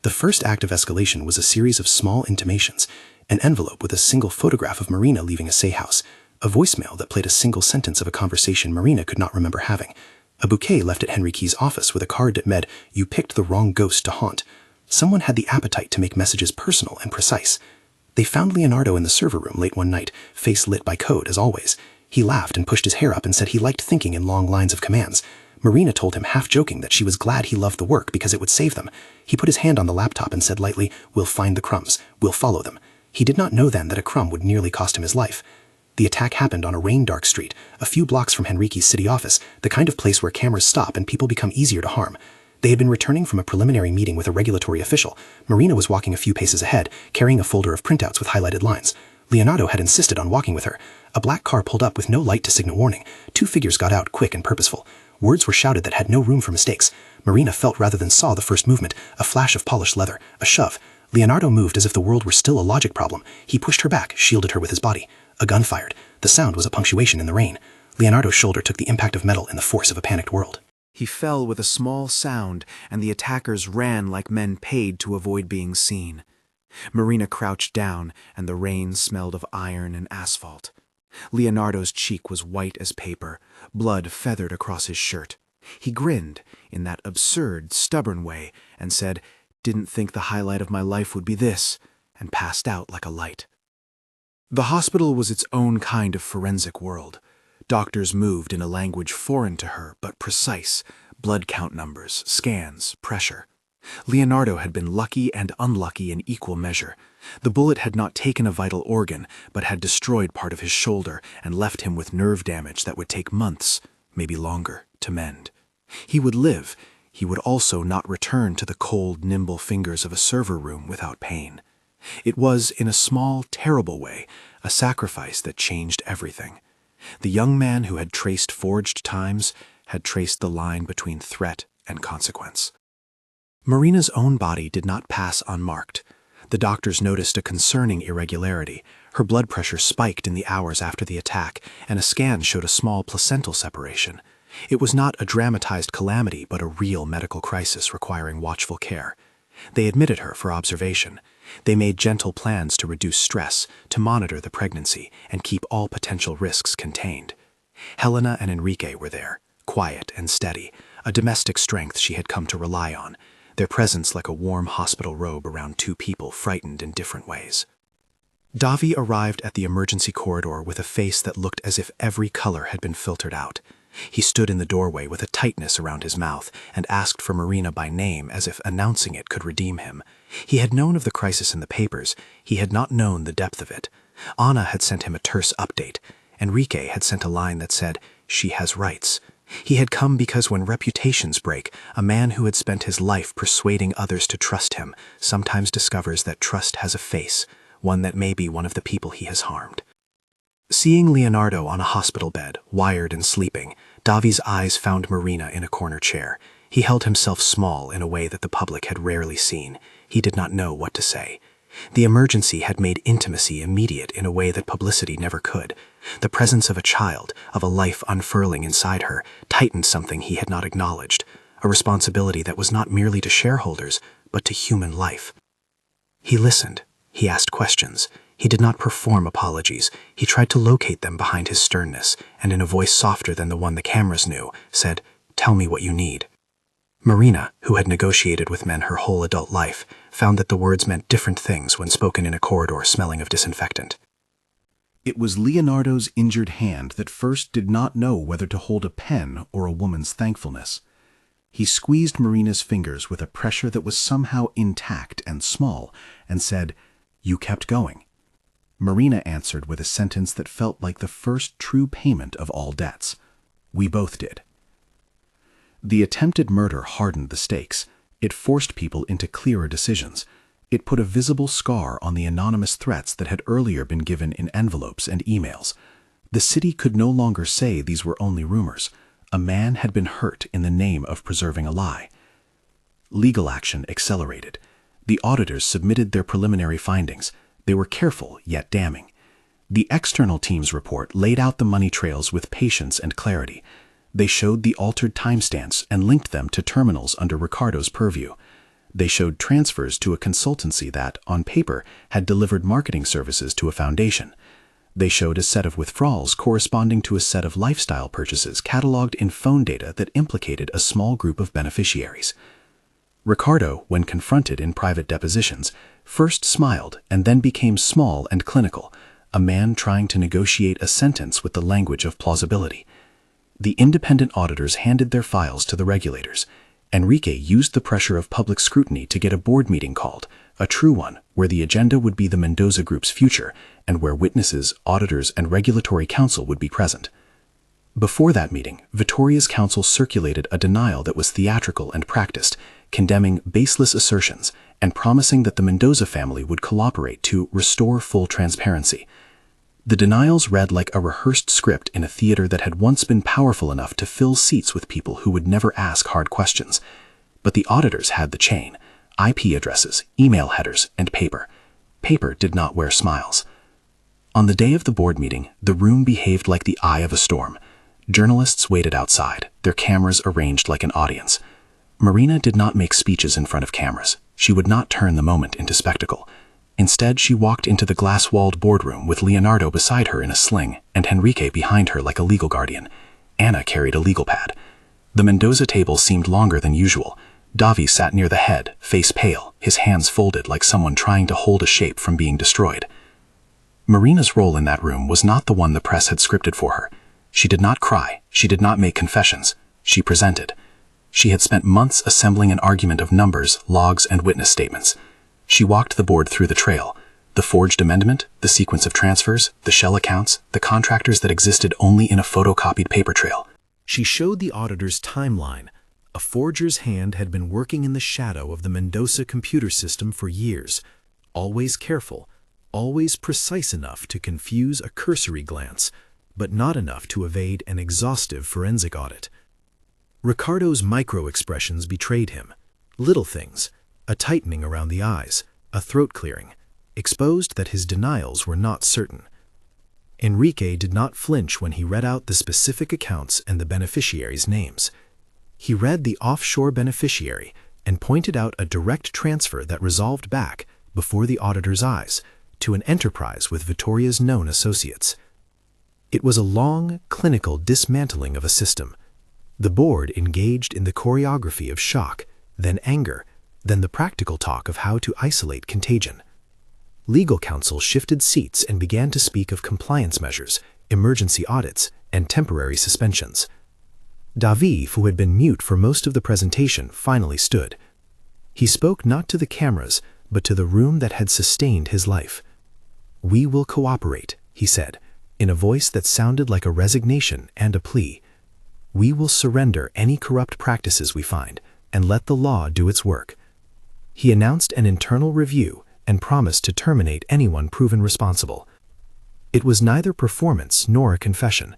The first act of escalation was a series of small intimations, an envelope with a single photograph of Marina leaving a say house, a voicemail that played a single sentence of a conversation Marina could not remember having, a bouquet left at Henrique's office with a card that read, "You picked the wrong ghost to haunt." Someone had the appetite to make messages personal and precise. They found Leonardo in the server room late one night, face lit by code as always. He laughed and pushed his hair up and said he liked thinking in long lines of commands. Marina told him, half joking, that she was glad he loved the work because it would save them. He put his hand on the laptop and said lightly, "We'll find the crumbs. We'll follow them." He did not know then that a crumb would nearly cost him his life. The attack happened on a rain-dark street, a few blocks from Henrique's city office, the kind of place where cameras stop and people become easier to harm. They had been returning from a preliminary meeting with a regulatory official. Marina was walking a few paces ahead, carrying a folder of printouts with highlighted lines. Leonardo had insisted on walking with her. A black car pulled up with no light to signal warning. Two figures got out, quick and purposeful. Words were shouted that had no room for mistakes. Marina felt rather than saw the first movement, a flash of polished leather, a shove. Leonardo moved as if the world were still a logic problem. He pushed her back, shielded her with his body. A gun fired. The sound was a punctuation in the rain. Leonardo's shoulder took the impact of metal in the force of a panicked world. He fell with a small sound, and the attackers ran like men paid to avoid being seen. Marina crouched down, and the rain smelled of iron and asphalt. Leonardo's cheek was white as paper, blood feathered across his shirt. He grinned, in that absurd, stubborn way, and said, "Didn't think the highlight of my life would be this," and passed out like a light. The hospital was its own kind of forensic world. Doctors moved in a language foreign to her, but precise: blood count numbers, scans, pressure. Leonardo had been lucky and unlucky in equal measure. The bullet had not taken a vital organ, but had destroyed part of his shoulder and left him with nerve damage that would take months, maybe longer, to mend. He would live. He would also not return to the cold, nimble fingers of a server room without pain. It was, in a small, terrible way, a sacrifice that changed everything. The young man who had traced forged times had traced the line between threat and consequence. Marina's own body did not pass unmarked. The doctors noticed a concerning irregularity. Her blood pressure spiked in the hours after the attack, and a scan showed a small placental separation. It was not a dramatized calamity, but a real medical crisis requiring watchful care. They admitted her for observation. They made gentle plans to reduce stress, to monitor the pregnancy, and keep all potential risks contained. Helena and Enrique were there, quiet and steady, a domestic strength she had come to rely on. their presence like a warm hospital robe around two people frightened in different ways. Davi arrived at the emergency corridor with a face that looked as if every color had been filtered out. He stood in the doorway with a tightness around his mouth and asked for Marina by name as if announcing it could redeem him. He had known of the crisis in the papers. He had not known the depth of it. Anna had sent him a terse update. Enrique had sent a line that said, "She has rights." He had come because when reputations break, a man who had spent his life persuading others to trust him sometimes discovers that trust has a face, one that may be one of the people he has harmed. Seeing Leonardo on a hospital bed, wired and sleeping, Davi's eyes found Marina in a corner chair. He held himself small in a way that the public had rarely seen. He did not know what to say. The emergency had made intimacy immediate in a way that publicity never could. The presence of a child, of a life unfurling inside her, tightened something he had not acknowledged, a responsibility that was not merely to shareholders, but to human life. He listened. He asked questions. He did not perform apologies. He tried to locate them behind his sternness, and in a voice softer than the one the cameras knew, said, "Tell me what you need." Marina, who had negotiated with men her whole adult life, found that the words meant different things when spoken in a corridor smelling of disinfectant. It was Leonardo's injured hand that first did not know whether to hold a pen or a woman's thankfulness. He squeezed Marina's fingers with a pressure that was somehow intact and small, and said, "You kept going." Marina answered with a sentence that felt like the first true payment of all debts. "We both did." The attempted murder hardened the stakes. It forced people into clearer decisions. It put a visible scar on the anonymous threats that had earlier been given in envelopes and emails. The city could no longer say these were only rumors. A man had been hurt in the name of preserving a lie. Legal action accelerated. The auditors submitted their preliminary findings. They were careful, yet damning. The external team's report laid out the money trails with patience and clarity. They showed the altered timestamps and linked them to terminals under Ricardo's purview. They showed transfers to a consultancy that, on paper, had delivered marketing services to a foundation. They showed a set of withdrawals corresponding to a set of lifestyle purchases cataloged in phone data that implicated a small group of beneficiaries. Ricardo, when confronted in private depositions, first smiled and then became small and clinical, a man trying to negotiate a sentence with the language of plausibility. The independent auditors handed their files to the regulators. Enrique used the pressure of public scrutiny to get a board meeting called, a true one, where the agenda would be the Mendoza Group's future and where witnesses, auditors, and regulatory counsel would be present. Before that meeting, Vittoria's counsel circulated a denial that was theatrical and practiced, condemning baseless assertions and promising that the Mendoza family would cooperate to restore full transparency. The denials read like a rehearsed script in a theater that had once been powerful enough to fill seats with people who would never ask hard questions. But the auditors had the chain: IP addresses, email headers, and paper. Paper did not wear smiles. On the day of the board meeting, the room behaved like the eye of a storm. Journalists waited outside, their cameras arranged like an audience. Marina did not make speeches in front of cameras. She would not turn the moment into spectacle. Instead, she walked into the glass-walled boardroom with Leonardo beside her in a sling and Enrique behind her like a legal guardian. Anna carried a legal pad. The Mendoza table seemed longer than usual. Davi sat near the head, face pale, his hands folded like someone trying to hold a shape from being destroyed. Marina's role in that room was not the one the press had scripted for her. She did not cry. She did not make confessions. She presented. She had spent months assembling an argument of numbers, logs, and witness statements. She walked the board through the trail: the forged amendment, the sequence of transfers, the shell accounts, the contractors that existed only in a photocopied paper trail. She showed the auditors timeline. A forger's hand had been working in the shadow of the Mendoza computer system for years, always careful, always precise enough to confuse a cursory glance, but not enough to evade an exhaustive forensic audit. Ricardo's micro-expressions betrayed him. Little things, a tightening around the eyes, a throat clearing, exposed that his denials were not certain. Enrique did not flinch when he read out the specific accounts and the beneficiaries' names. He read the offshore beneficiary and pointed out a direct transfer that resolved back, before the auditor's eyes, to an enterprise with Vittoria's known associates. It was a long, clinical dismantling of a system. The board engaged in the choreography of shock, then anger, then the practical talk of how to isolate contagion. Legal counsel shifted seats and began to speak of compliance measures, emergency audits, and temporary suspensions. Davi, who had been mute for most of the presentation, finally stood. He spoke not to the cameras, but to the room that had sustained his life. "We will cooperate," he said, in a voice that sounded like a resignation and a plea. "We will surrender any corrupt practices we find, and let the law do its work." He announced an internal review and promised to terminate anyone proven responsible. It was neither performance nor a confession.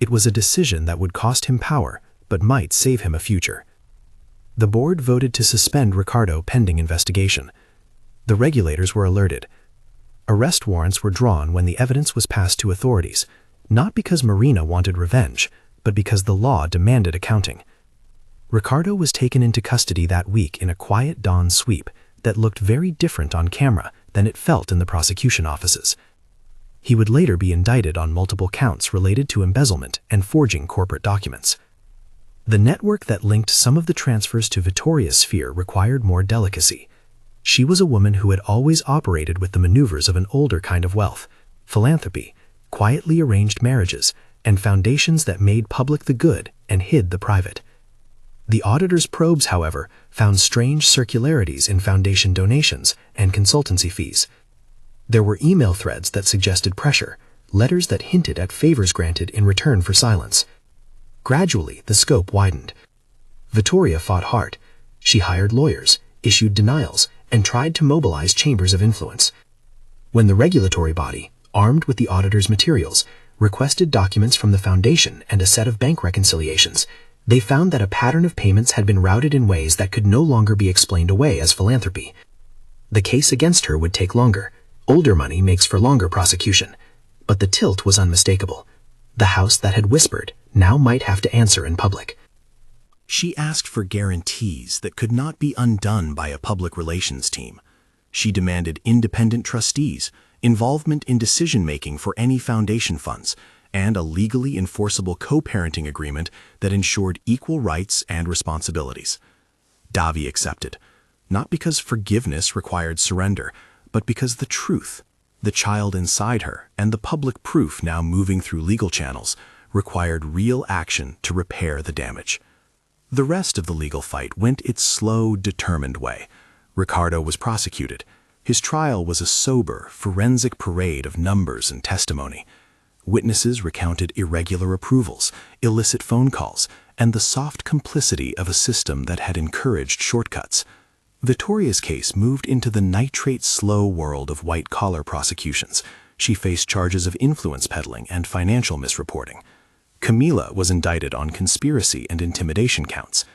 It was a decision that would cost him power, but might save him a future. The board voted to suspend Ricardo pending investigation. The regulators were alerted. Arrest warrants were drawn when the evidence was passed to authorities, not because Marina wanted revenge, but because the law demanded accounting. Ricardo was taken into custody that week in a quiet dawn sweep that looked very different on camera than it felt in the prosecution offices. He would later be indicted on multiple counts related to embezzlement and forging corporate documents. The network that linked some of the transfers to Vittoria's sphere required more delicacy. She was a woman who had always operated with the maneuvers of an older kind of wealth, philanthropy, quietly arranged marriages, and foundations that made public the good and hid the private. The auditor's probes, however, found strange circularities in foundation donations and consultancy fees. There were email threads that suggested pressure, letters that hinted at favors granted in return for silence. Gradually, the scope widened. Vittoria fought hard. She hired lawyers, issued denials, and tried to mobilize chambers of influence. When the regulatory body, armed with the auditor's materials, requested documents from the foundation and a set of bank reconciliations, they found that a pattern of payments had been routed in ways that could no longer be explained away as philanthropy. The case against her would take longer. Older money makes for longer prosecution. But the tilt was unmistakable. The house that had whispered now might have to answer in public. She asked for guarantees that could not be undone by a public relations team. She demanded independent trustees, involvement in decision-making for any foundation funds, and a legally enforceable co-parenting agreement that ensured equal rights and responsibilities. Davi accepted, not because forgiveness required surrender, but because the truth, the child inside her, and the public proof now moving through legal channels required real action to repair the damage. The rest of the legal fight went its slow, determined way. Ricardo was prosecuted. His trial was a sober, forensic parade of numbers and testimony. Witnesses recounted irregular approvals, illicit phone calls, and the soft complicity of a system that had encouraged shortcuts. Vittoria's case moved into the nitrate-slow world of white-collar prosecutions. She faced charges of influence peddling and financial misreporting. Camila was indicted on conspiracy and intimidation counts.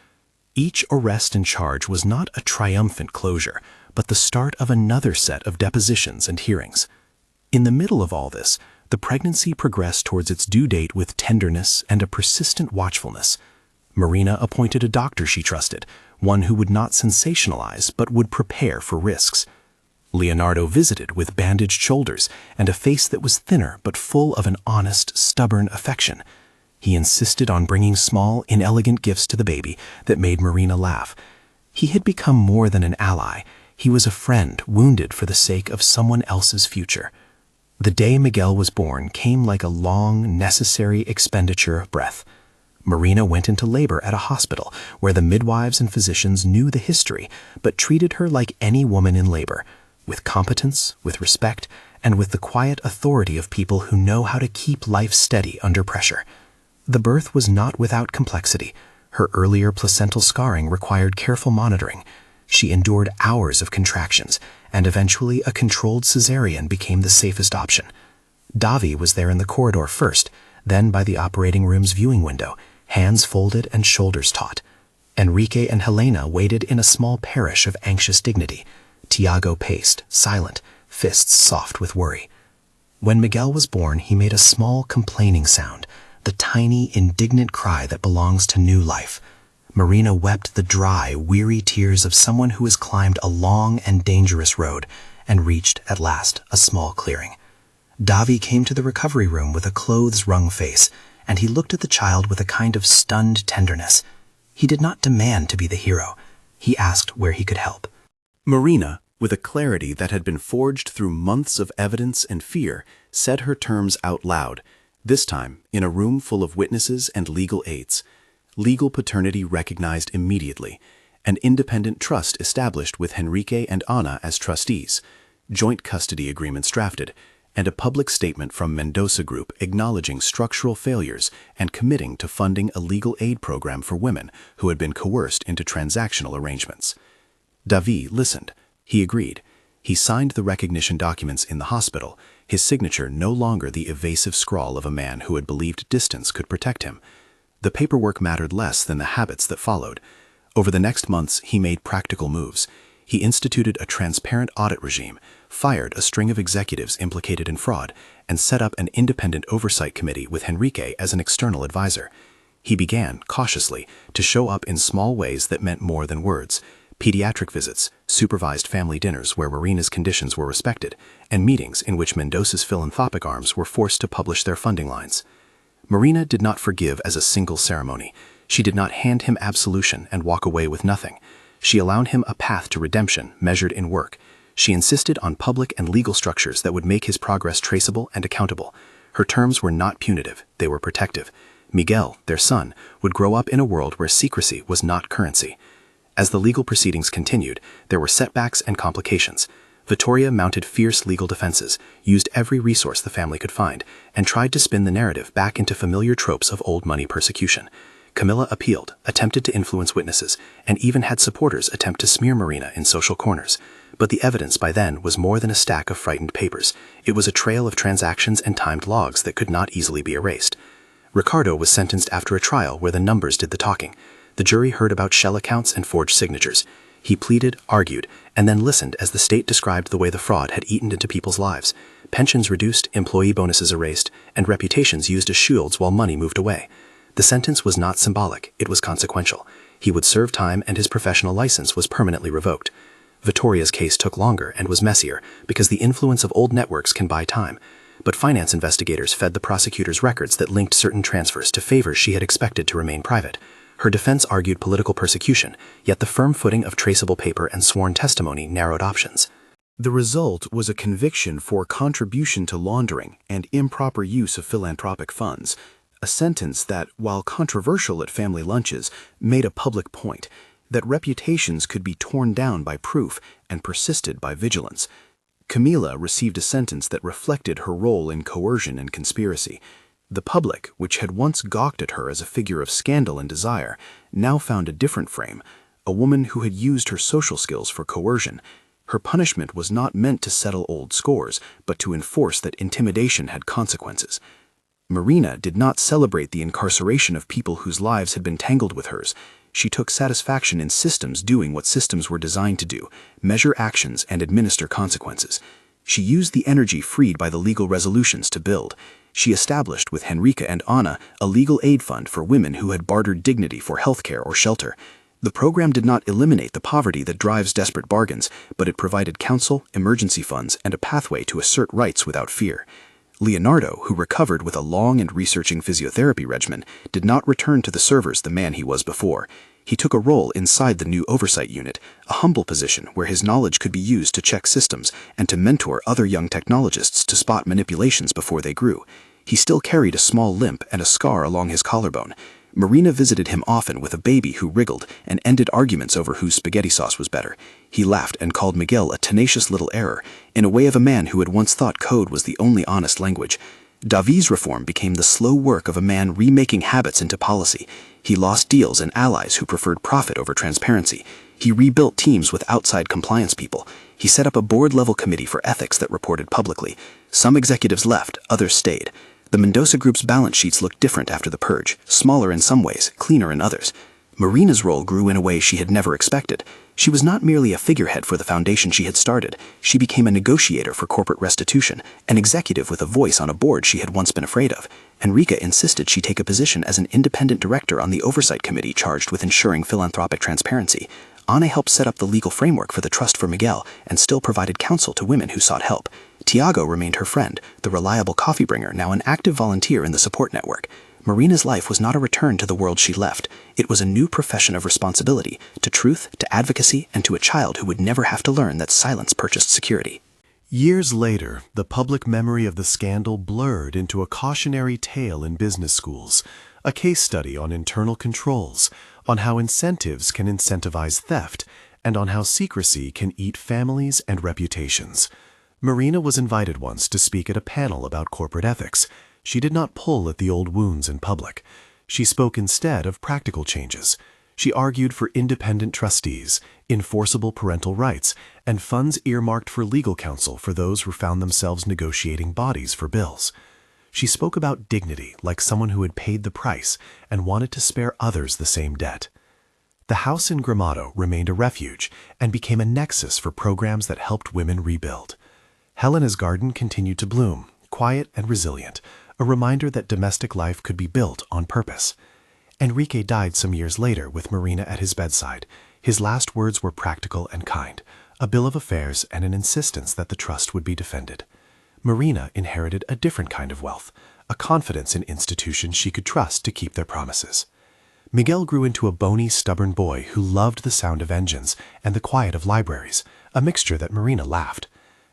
Each arrest and charge was not a triumphant closure, but the start of another set of depositions and hearings. In the middle of all this, the pregnancy progressed towards its due date with tenderness and a persistent watchfulness. Marina appointed a doctor she trusted, one who would not sensationalize but would prepare for risks. Leonardo visited with bandaged shoulders and a face that was thinner but full of an honest, stubborn affection. He insisted on bringing small, inelegant gifts to the baby that made Marina laugh. He had become more than an ally. He was a friend wounded for the sake of someone else's future. The day Miguel was born came like a long, necessary expenditure of breath. Marina went into labor at a hospital where the midwives and physicians knew the history, but treated her like any woman in labor, with competence, with respect, and with the quiet authority of people who know how to keep life steady under pressure. The birth was not without complexity. Her earlier placental scarring required careful monitoring. She endured hours of contractions, and eventually a controlled cesarean became the safest option. Davi was there in the corridor first, then by the operating room's viewing window, hands folded and shoulders taut. Enrique and Helena waited in a small parish of anxious dignity. Tiago paced, silent, fists soft with worry. When Miguel was born, he made a small complaining sound, the tiny, indignant cry that belongs to new life. Marina wept the dry, weary tears of someone who has climbed a long and dangerous road and reached, at last, a small clearing. Davi came to the recovery room with a clothes-wrung face, and he looked at the child with a kind of stunned tenderness. He did not demand to be the hero. He asked where he could help. Marina, with a clarity that had been forged through months of evidence and fear, said her terms out loud, this time in a room full of witnesses and legal aides. Legal paternity recognized immediately, an independent trust established with Henrique and Ana as trustees, joint custody agreements drafted, and a public statement from Mendonça Group acknowledging structural failures and committing to funding a legal aid program for women who had been coerced into transactional arrangements. Davi listened. He agreed. He signed the recognition documents in the hospital, his signature no longer the evasive scrawl of a man who had believed distance could protect him. The paperwork mattered less than the habits that followed. Over the next months, he made practical moves. He instituted a transparent audit regime, fired a string of executives implicated in fraud, and set up an independent oversight committee with Henrique as an external advisor. He began, cautiously, to show up in small ways that meant more than words: pediatric visits, supervised family dinners where Marina's conditions were respected, and meetings in which Mendonça's philanthropic arms were forced to publish their funding lines. Marina did not forgive as a single ceremony. She did not hand him absolution and walk away with nothing. She allowed him a path to redemption measured in work. She insisted on public and legal structures that would make his progress traceable and accountable. Her terms were not punitive, they were protective. Miguel, their son, would grow up in a world where secrecy was not currency. As the legal proceedings continued, there were setbacks and complications. Vittoria mounted fierce legal defenses, used every resource the family could find, and tried to spin the narrative back into familiar tropes of old money persecution. Camilla appealed, attempted to influence witnesses, and even had supporters attempt to smear Marina in social corners. But the evidence by then was more than a stack of frightened papers. It was a trail of transactions and timed logs that could not easily be erased. Ricardo was sentenced after a trial where the numbers did the talking. The jury heard about shell accounts and forged signatures. He pleaded, argued, and then listened as the state described the way the fraud had eaten into people's lives. Pensions reduced, employee bonuses erased, and reputations used as shields while money moved away. The sentence was not symbolic, it was consequential. He would serve time and his professional license was permanently revoked. Vittoria's case took longer and was messier because the influence of old networks can buy time. But finance investigators fed the prosecutor's records that linked certain transfers to favors she had expected to remain private. Her defense argued political persecution, yet the firm footing of traceable paper and sworn testimony narrowed options. The result was a conviction for contribution to laundering and improper use of philanthropic funds, a sentence that, while controversial at family lunches, made a public point that reputations could be torn down by proof and persisted by vigilance. Camila received a sentence that reflected her role in coercion and conspiracy. The public, which had once gawked at her as a figure of scandal and desire, now found a different frame, a woman who had used her social skills for coercion. Her punishment was not meant to settle old scores, but to enforce that intimidation had consequences. Marina did not celebrate the incarceration of people whose lives had been tangled with hers. She took satisfaction in systems doing what systems were designed to do: measure actions and administer consequences. She used the energy freed by the legal resolutions to build. She established with Henrique and Ana a legal aid fund for women who had bartered dignity for healthcare or shelter. The program did not eliminate the poverty that drives desperate bargains, but it provided counsel, emergency funds, and a pathway to assert rights without fear. Leonardo, who recovered with a long and researching physiotherapy regimen, did not return to the servers the man he was before. He took a role inside the new oversight unit, a humble position where his knowledge could be used to check systems and to mentor other young technologists to spot manipulations before they grew. He still carried a small limp and a scar along his collarbone. Marina visited him often with a baby who wriggled and ended arguments over whose spaghetti sauce was better. He laughed and called Miguel a tenacious little error, in a way of a man who had once thought code was the only honest language. Davi's reform became the slow work of a man remaking habits into policy. He lost deals and allies who preferred profit over transparency. He rebuilt teams with outside compliance people. He set up a board-level committee for ethics that reported publicly. Some executives left, others stayed. The Mendonça Group's balance sheets looked different after the purge, smaller in some ways, cleaner in others. Marina's role grew in a way she had never expected. She was not merely a figurehead for the foundation she had started. She became a negotiator for corporate restitution, an executive with a voice on a board she had once been afraid of. Henrique insisted she take a position as an independent director on the oversight committee charged with ensuring philanthropic transparency. Ana helped set up the legal framework for the Trust for Miguel and still provided counsel to women who sought help. Tiago remained her friend, the reliable coffee bringer, now an active volunteer in the support network. Marina's life was not a return to the world she left. It was a new profession of responsibility, to truth, to advocacy, and to a child who would never have to learn that silence purchased security. Years later, the public memory of the scandal blurred into a cautionary tale in business schools, a case study on internal controls, on how incentives can incentivize theft, and on how secrecy can eat families and reputations. Marina was invited once to speak at a panel about corporate ethics. She did not pull at the old wounds in public. She spoke instead of practical changes. She argued for independent trustees, enforceable parental rights, and funds earmarked for legal counsel for those who found themselves negotiating bodies for bills. She spoke about dignity like someone who had paid the price and wanted to spare others the same debt. The house in Gramado remained a refuge and became a nexus for programs that helped women rebuild. Helena's garden continued to bloom, quiet and resilient, a reminder that domestic life could be built on purpose. Enrique died some years later with Marina at his bedside. His last words were practical and kind, a bill of affairs and an insistence that the trust would be defended. Marina inherited a different kind of wealth, a confidence in institutions she could trust to keep their promises. Miguel grew into a bony, stubborn boy who loved the sound of engines and the quiet of libraries, a mixture that Marina laughed.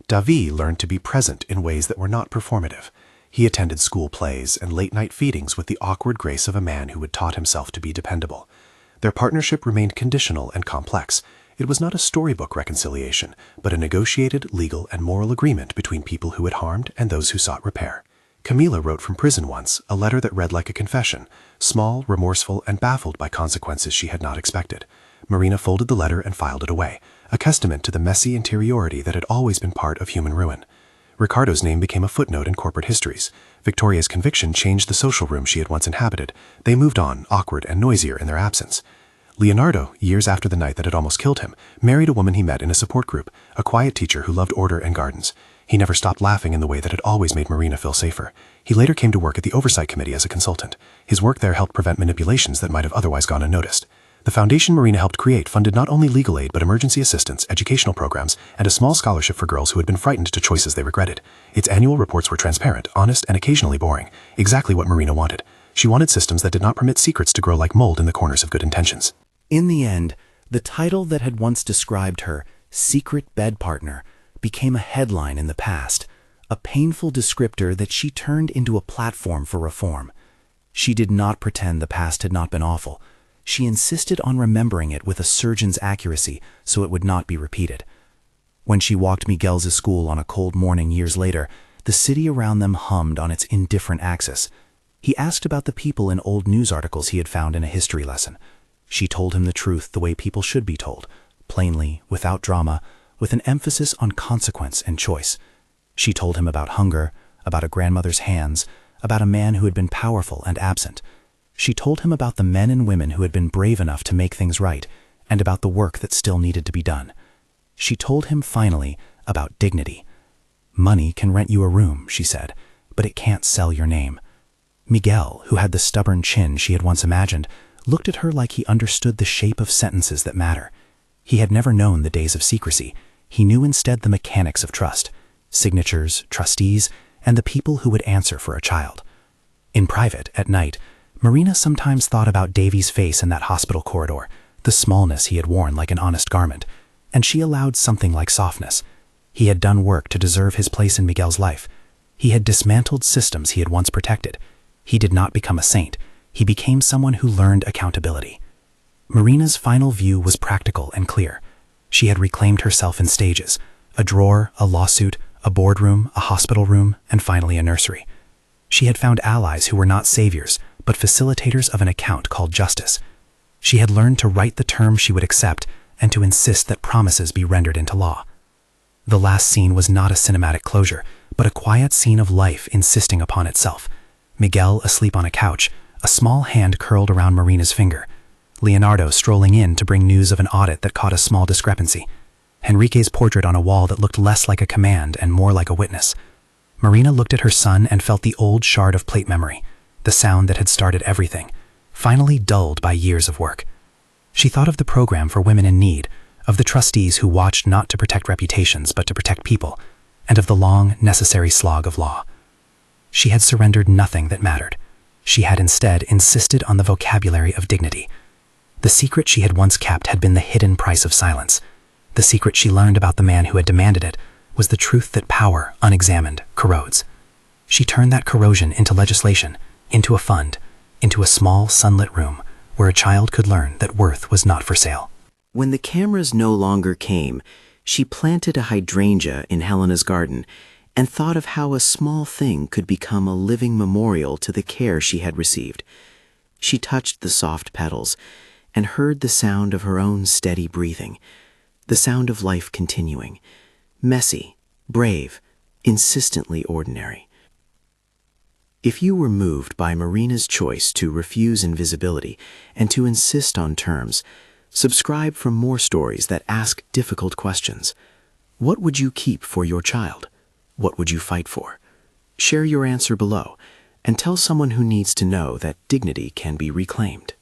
Davi learned to be present in ways that were not performative. He attended school plays and late-night feedings with the awkward grace of a man who had taught himself to be dependable. Their partnership remained conditional and complex. It was not a storybook reconciliation, but a negotiated legal and moral agreement between people who had harmed and those who sought repair. Camila wrote from prison once, a letter that read like a confession, small, remorseful, and baffled by consequences she had not expected. Marina folded the letter and filed it away, a testament to the messy interiority that had always been part of human ruin. Ricardo's name became a footnote in corporate histories. Victoria's conviction changed the social room she had once inhabited. They moved on, awkward and noisier in their absence. Leonardo, years after the night that had almost killed him, married a woman he met in a support group, a quiet teacher who loved order and gardens. He never stopped laughing in the way that had always made Marina feel safer. He later came to work at the Oversight Committee as a consultant. His work there helped prevent manipulations that might have otherwise gone unnoticed. The foundation Marina helped create funded not only legal aid but emergency assistance, educational programs, and a small scholarship for girls who had been frightened to choices they regretted. Its annual reports were transparent, honest, and occasionally boring, exactly what Marina wanted. She wanted systems that did not permit secrets to grow like mold in the corners of good intentions. In the end, the title that had once described her, secret bed partner, became a headline in the past, a painful descriptor that she turned into a platform for reform. She did not pretend the past had not been awful. She insisted on remembering it with a surgeon's accuracy so it would not be repeated. When she walked Miguel's school on a cold morning years later, the city around them hummed on its indifferent axis. He asked about the people in old news articles he had found in a history lesson. She told him the truth the way people should be told, plainly, without drama, with an emphasis on consequence and choice. She told him about hunger, about a grandmother's hands, about a man who had been powerful and absent. She told him about the men and women who had been brave enough to make things right, and about the work that still needed to be done. She told him, finally, about dignity. Money can rent you a room, she said, but it can't sell your name. Miguel, who had the stubborn chin she had once imagined, looked at her like he understood the shape of sentences that matter. He had never known the days of secrecy. He knew instead the mechanics of trust, signatures, trustees, and the people who would answer for a child. In private, at night, Marina sometimes thought about Davy's face in that hospital corridor, the smallness he had worn like an honest garment, and she allowed something like softness. He had done work to deserve his place in Miguel's life. He had dismantled systems he had once protected. He did not become a saint. He became someone who learned accountability. Marina's final view was practical and clear. She had reclaimed herself in stages: a drawer, a lawsuit, a boardroom, a hospital room, and finally a nursery. She had found allies who were not saviors, but facilitators of an account called justice. She had learned to write the terms she would accept and to insist that promises be rendered into law. The last scene was not a cinematic closure, but a quiet scene of life insisting upon itself. Miguel asleep on a couch, a small hand curled around Marina's finger. Leonardo strolling in to bring news of an audit that caught a small discrepancy. Enrique's portrait on a wall that looked less like a command and more like a witness. Marina looked at her son and felt the old shard of plate memory, the sound that had started everything, finally dulled by years of work. She thought of the program for women in need, of the trustees who watched not to protect reputations but to protect people, and of the long, necessary slog of law. She had surrendered nothing that mattered. She had instead insisted on the vocabulary of dignity. The secret she had once kept had been the hidden price of silence. The secret she learned about the man who had demanded it was the truth that power, unexamined, corrodes. She turned that corrosion into legislation, into a fund, into a small sunlit room where a child could learn that worth was not for sale. When the cameras no longer came, she planted a hydrangea in Helena's garden and thought of how a small thing could become a living memorial to the care she had received. She touched the soft petals and heard the sound of her own steady breathing, the sound of life continuing, messy, brave, insistently ordinary. If you were moved by Marina's choice to refuse invisibility and to insist on terms, subscribe for more stories that ask difficult questions. What would you keep for your child? What would you fight for? Share your answer below and tell someone who needs to know that dignity can be reclaimed.